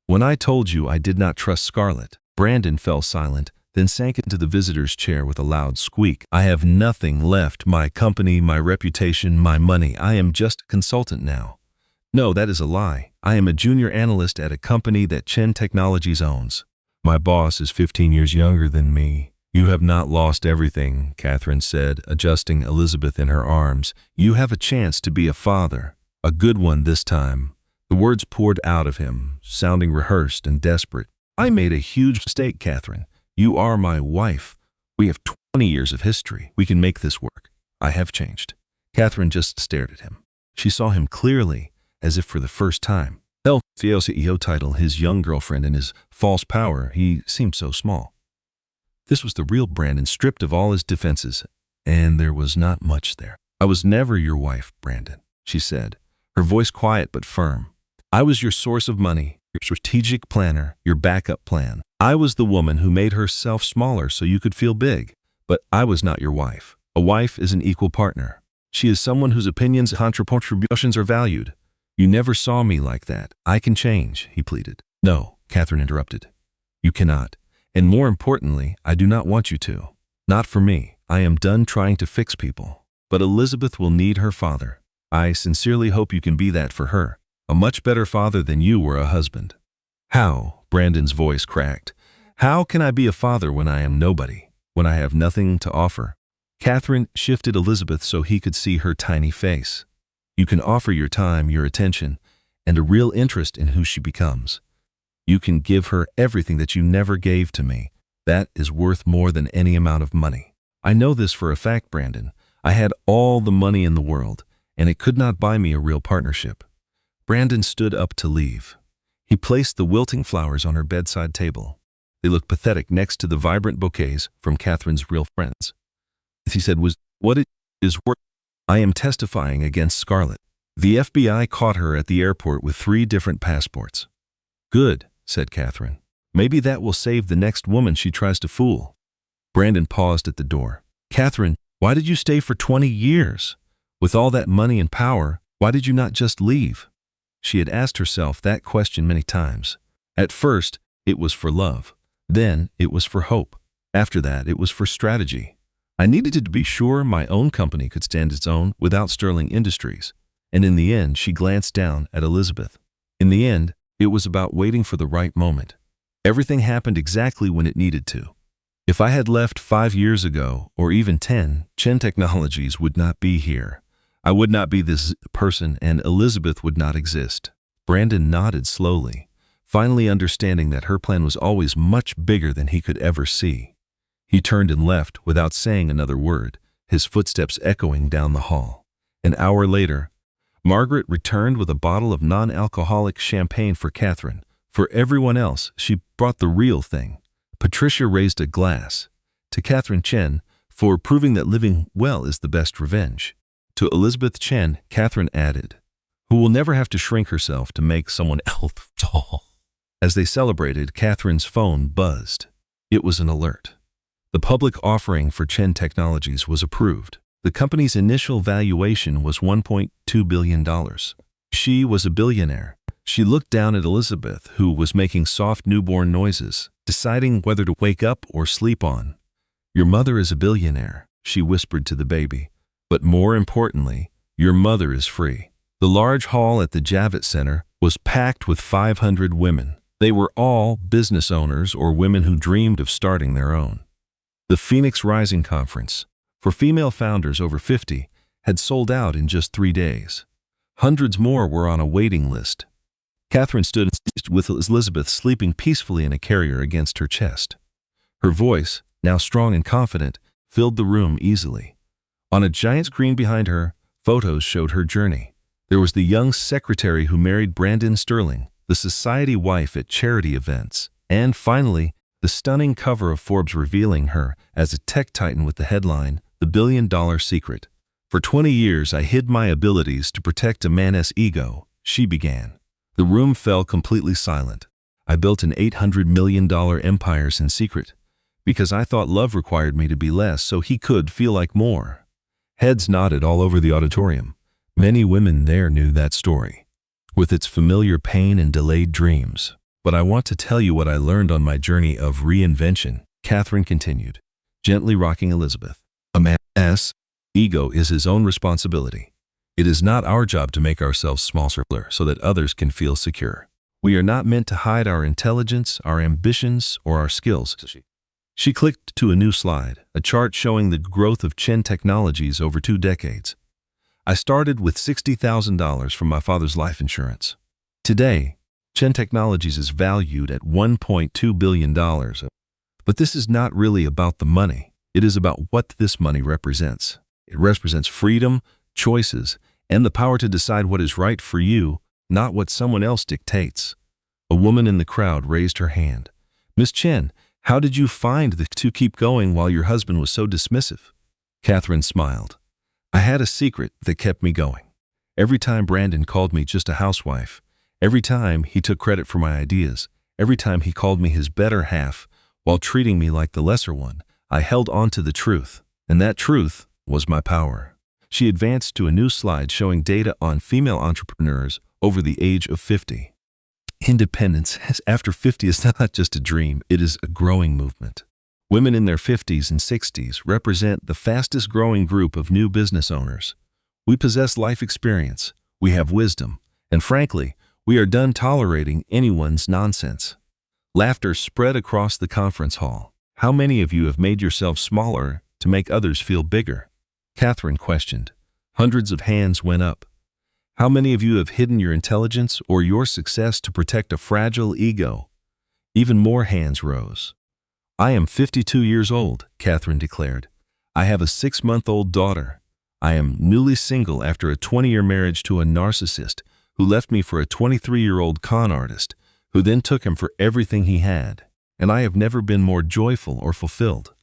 When I told you I did not trust Scarlett." Brandon fell silent, then sank into the visitor's chair with a loud squeak. "I have nothing left. My company, my reputation, my money. I am just a consultant now." "No, that is a lie. I am a junior analyst at a company that Chen Technologies owns. My boss is 15 years younger than me." "You have not lost everything," Catherine said, adjusting Elizabeth in her arms. "You have a chance to be a father. A good one this time." The words poured out of him, sounding rehearsed and desperate. "I made a huge mistake, Catherine. You are my wife. We have 20 years of history. We can make this work. I have changed." Catherine just stared at him. She saw him clearly, as if for the first time. El CEO title, his young girlfriend, and his false power. He seemed so small. This was the real Brandon, stripped of all his defenses, and there was not much there. "I was never your wife, Brandon," she said, her voice quiet but firm. "I was your source of money, your strategic planner, your backup plan. I was the woman who made herself smaller so you could feel big, but I was not your wife. A wife is an equal partner. She is someone whose opinions and contributions are valued. You never saw me like that. I can change," he pleaded. "No," Catherine interrupted. "You cannot. And more importantly, I do not want you to. Not for me. I am done trying to fix people. But Elizabeth will need her father. I sincerely hope you can be that for her. A much better father than you were a husband." "How?" Brandon's voice cracked. "How can I be a father when I am nobody, when I have nothing to offer?" Catherine shifted Elizabeth so he could see her tiny face. "You can offer your time, your attention, and a real interest in who she becomes. You can give her everything that you never gave to me. That is worth more than any amount of money. I know this for a fact, Brandon. I had all the money in the world, and it could not buy me a real partnership." Brandon stood up to leave. He placed the wilting flowers on her bedside table. They looked pathetic next to the vibrant bouquets from Catherine's real friends. He said, "What it is worth. I am testifying against Scarlett. The FBI caught her at the airport with 3 different passports." "Good," said Catherine. "Maybe that will save the next woman she tries to fool." Brandon paused at the door. "Catherine, why did you stay for 20 years? With all that money and power, why did you not just leave?" She had asked herself that question many times. At first, it was for love. Then, it was for hope. After that, it was for strategy. "I needed to be sure my own company could stand its own without Sterling Industries." And in the end, she glanced down at Elizabeth. In the end, it was about waiting for the right moment. Everything happened exactly when it needed to. If I had left 5 years ago, or even 10, Chen Technologies would not be here. I would not be this person, and Elizabeth would not exist. Brandon nodded slowly, finally understanding that her plan was always much bigger than he could ever see. He turned and left without saying another word, his footsteps echoing down the hall. An hour later, Margaret returned with a bottle of non-alcoholic champagne for Catherine. For everyone else, she brought the real thing. Patricia raised a glass to Catherine Chen for proving that living well is the best revenge. To Elizabeth Chen, Catherine added, "Who will never have to shrink herself to make someone else tall." As they celebrated, Catherine's phone buzzed. It was an alert. The public offering for Chen Technologies was approved. The company's initial valuation was $1.2 billion. She was a billionaire. She looked down at Elizabeth, who was making soft newborn noises, deciding whether to wake up or sleep on. "Your mother is a billionaire," she whispered to the baby. "But more importantly, your mother is free." The large hall at the Javits Center was packed with 500 women. They were all business owners or women who dreamed of starting their own. The Phoenix Rising Conference, for female founders over 50, had sold out in just 3 days. Hundreds more were on a waiting list. Catherine stood with Elizabeth sleeping peacefully in a carrier against her chest. Her voice, now strong and confident, filled the room easily. On a giant screen behind her, photos showed her journey. There was the young secretary who married Brandon Sterling, the society wife at charity events, and finally, the stunning cover of Forbes revealing her as a tech titan with the headline, "The $1 Billion Secret." "For 20 years, I hid my abilities to protect a man's ego," she began. The room fell completely silent. "I built an $800 million empire in secret, because I thought love required me to be less so he could feel like more." Heads nodded all over the auditorium. Many women there knew that story, with its familiar pain and delayed dreams. "But I want to tell you what I learned on my journey of reinvention," Catherine continued, gently rocking Elizabeth. "A man's ego is his own responsibility. It is not our job to make ourselves smaller so that others can feel secure. We are not meant to hide our intelligence, our ambitions, or our skills." She clicked to a new slide, a chart showing the growth of Chen Technologies over 2 decades. "I started with $60,000 from my father's life insurance. Today, Chen Technologies is valued at $1.2 billion. But this is not really about the money. It is about what this money represents. It represents freedom, choices, and the power to decide what is right for you, not what someone else dictates." A woman in the crowd raised her hand. "Miss Chen, how did you find to keep going while your husband was so dismissive?" Catherine smiled. "I had a secret that kept me going. Every time Brandon called me just a housewife, every time he took credit for my ideas, every time he called me his better half while treating me like the lesser one, I held on to the truth, and that truth was my power." She advanced to a new slide showing data on female entrepreneurs over the age of 50. Independence after 50 is not just a dream, it is a growing movement. Women in their 50s and 60s represent the fastest growing group of new business owners. We possess life experience, we have wisdom, and frankly, we are done tolerating anyone's nonsense. Laughter spread across the conference hall. "How many of you have made yourselves smaller to make others feel bigger?" Catherine questioned. Hundreds of hands went up. "How many of you have hidden your intelligence or your success to protect a fragile ego?" Even more hands rose. "I am 52 years old," Catherine declared. "I have a 6-month-old daughter. I am newly single after a 20-year marriage to a narcissist who left me for a 23-year-old con artist who then took him for everything he had. And I have never been more joyful or fulfilled."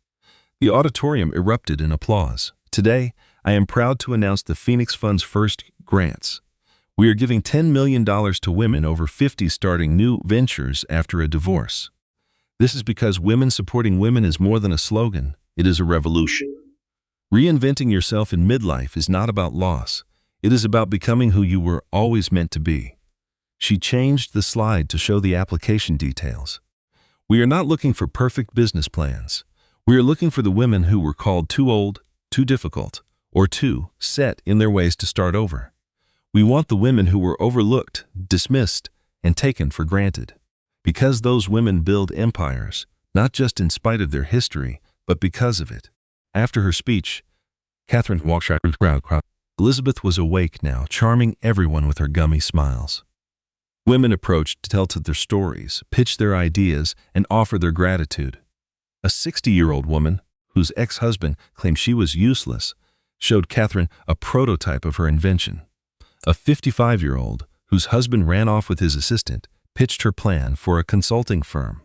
The auditorium erupted in applause. "Today, I am proud to announce the Phoenix Fund's first grants. We are giving $10 million to women over 50 starting new ventures after a divorce. This is because women supporting women is more than a slogan, it is a revolution. Reinventing yourself in midlife is not about loss. It is about becoming who you were always meant to be." She changed the slide to show the application details. "We are not looking for perfect business plans. We are looking for the women who were called too old, too difficult, or too set in their ways to start over. We want the women who were overlooked, dismissed, and taken for granted. Because those women build empires, not just in spite of their history, but because of it." After her speech, Catherine walked through the crowd. Elizabeth was awake now, charming everyone with her gummy smiles. Women approached to tell their stories, pitch their ideas, and offer their gratitude. A 60-year-old woman, whose ex-husband claimed she was useless, showed Catherine a prototype of her invention. A 55-year-old, whose husband ran off with his assistant, pitched her plan for a consulting firm.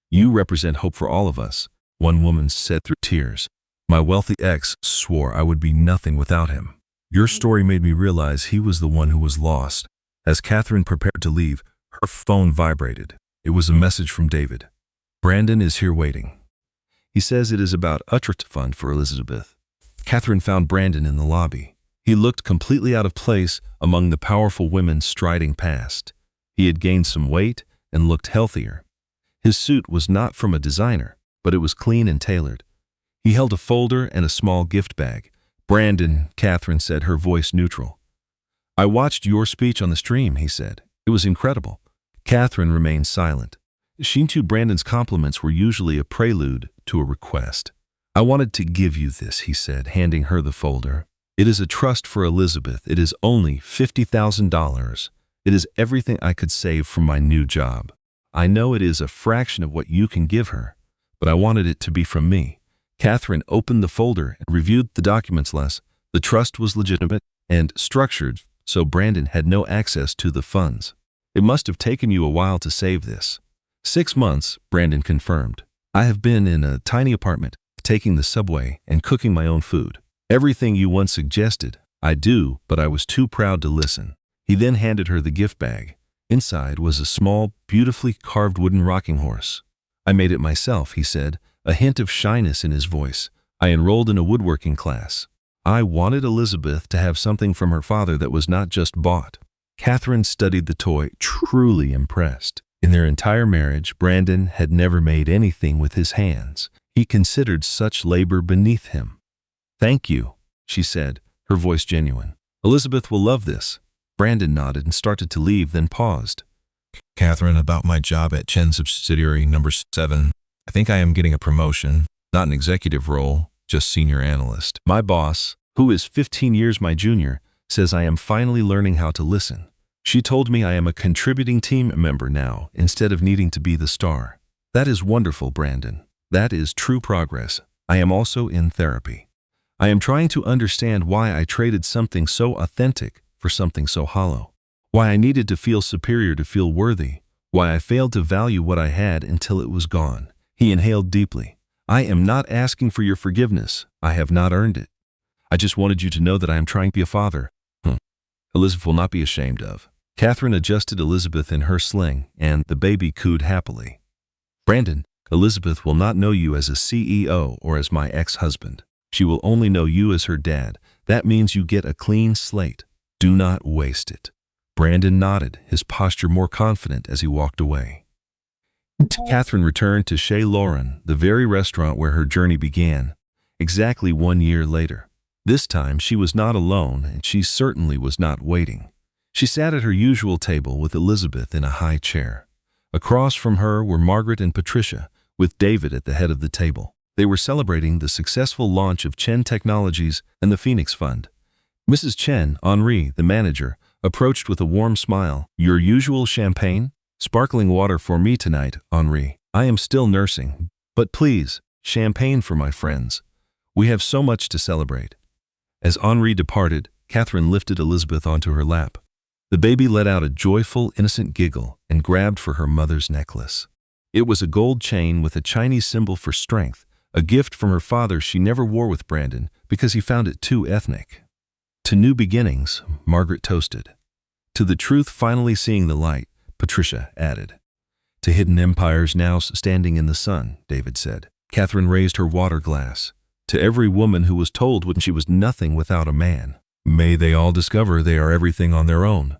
"You represent hope for all of us," one woman said through tears. "My wealthy ex swore I would be nothing without him. Your story made me realize he was the one who was lost." As Catherine prepared to leave, her phone vibrated. It was a message from David. "Brandon is here waiting. He says it is about a trust fund for Elizabeth." Catherine found Brandon in the lobby. He looked completely out of place among the powerful women striding past. He had gained some weight and looked healthier. His suit was not from a designer, but it was clean and tailored. He held a folder and a small gift bag. "Brandon," Catherine said, her voice neutral. "I watched your speech on the stream," he said. "It was incredible." Catherine remained silent. She knew Brandon's compliments were usually a prelude to a request. "I wanted to give you this," he said, handing her the folder. It is a trust for Elizabeth. It is only $50,000. It is everything I could save from my new job. I know it is a fraction of what you can give her, but I wanted it to be from me." Catherine opened the folder and reviewed the documents. The trust was legitimate and structured, so Brandon had no access to the funds. "It must have taken you a while to save this." 6 months, Brandon confirmed. "I have been in a tiny apartment, taking the subway and cooking my own food. Everything you once suggested, I do, but I was too proud to listen." He then handed her the gift bag. Inside was a small, beautifully carved wooden rocking horse. "I made it myself," he said, a hint of shyness in his voice. "I enrolled in a woodworking class. I wanted Elizabeth to have something from her father that was not just bought." Catherine studied the toy, truly impressed. In their entire marriage, Brandon had never made anything with his hands. He considered such labor beneath him. "Thank you," she said, her voice genuine. "Elizabeth will love this." Brandon nodded and started to leave, then paused. Catherine, about my job at Chen subsidiary number 7. I think I am getting a promotion, not an executive role, just senior analyst. "My boss, who is 15 years my junior, says I am finally learning how to listen. She told me I am a contributing team member now instead of needing to be the star." "That is wonderful, Brandon. That is true progress. I am also in therapy. I am trying to understand why I traded something so authentic for something so hollow. Why I needed to feel superior to feel worthy. Why I failed to value what I had until it was gone." He inhaled deeply. "I am not asking for your forgiveness. I have not earned it. I just wanted you to know that I am trying to be a father. Elizabeth will not be ashamed of." Catherine adjusted Elizabeth in her sling, and the baby cooed happily. "Brandon, Elizabeth will not know you as a CEO or as my ex-husband. She will only know you as her dad. That means you get a clean slate. Do not waste it." Brandon nodded, his posture more confident as he walked away. Catherine returned to Chez Lauren, the very restaurant where her journey began, exactly 1 year later. This time she was not alone, and she certainly was not waiting. She sat at her usual table with Elizabeth in a high chair. Across from her were Margaret and Patricia, with David at the head of the table. They were celebrating the successful launch of Chen Technologies and the Phoenix Fund. Mrs. Chen, Henri, the manager, approached with a warm smile. "Your usual champagne? Sparkling water for me tonight, Henri. I am still nursing, but please, champagne for my friends. We have so much to celebrate." As Henri departed, Catherine lifted Elizabeth onto her lap. The baby let out a joyful, innocent giggle and grabbed for her mother's necklace. It was a gold chain with a Chinese symbol for strength, a gift from her father she never wore with Brandon because he found it too ethnic. "To new beginnings," Margaret toasted. "To the truth finally seeing the light," Patricia added. "To hidden empires now standing in the sun," David said. Catherine raised her water glass. "To every woman who was told when she was nothing without a man. May they all discover they are everything on their own."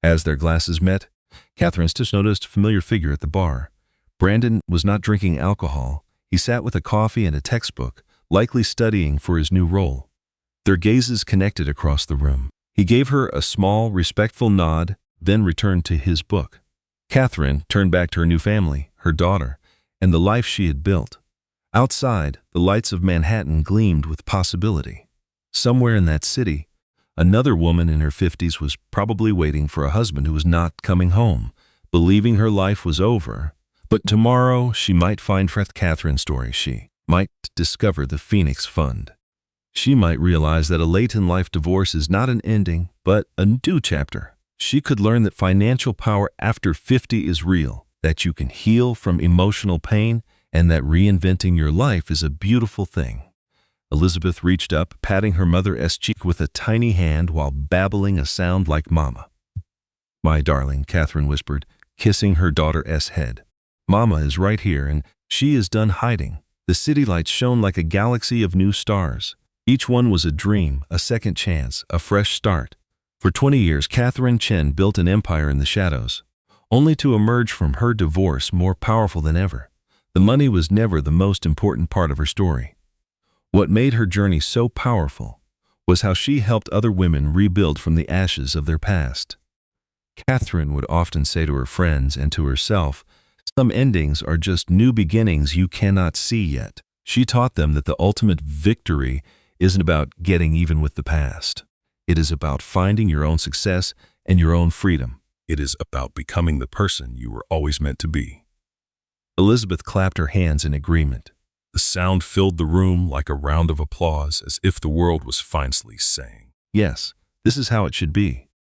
As their glasses met, Catherine just noticed a familiar figure at the bar. Brandon was not drinking alcohol. He sat with a coffee and a textbook, likely studying for his new role. Their gazes connected across the room. He gave her a small, respectful nod, then returned to his book. Catherine turned back to her new family, her daughter, and the life she had built. Outside, the lights of Manhattan gleamed with possibility. Somewhere in that city, another woman in her 50s was probably waiting for a husband who was not coming home, believing her life was over. But tomorrow she might find Catherine's story. She might discover the Phoenix Fund. She might realize that a late-in-life divorce is not an ending, but a new chapter. She could learn that financial power after 50 is real, that you can heal from emotional pain, and that reinventing your life is a beautiful thing. Elizabeth reached up, patting her mother's cheek with a tiny hand while babbling a sound like Mama. "My darling," Catherine whispered, kissing her daughter's head. "Mama is right here, and she is done hiding." The city lights shone like a galaxy of new stars. Each one was a dream, a second chance, a fresh start. For 20 years, Catherine Chen built an empire in the shadows, only to emerge from her divorce more powerful than ever. The money was never the most important part of her story. What made her journey so powerful was how she helped other women rebuild from the ashes of their past. Catherine would often say to her friends and to herself, "Some endings are just new beginnings you cannot see yet." She taught them that the ultimate victory isn't about getting even with the past. It is about finding your own success and your own freedom. It is about becoming the person you were always meant to be. Elizabeth clapped her hands in agreement. The sound filled the room like a round of applause, as if the world was finally saying, Yes, this is how it should be.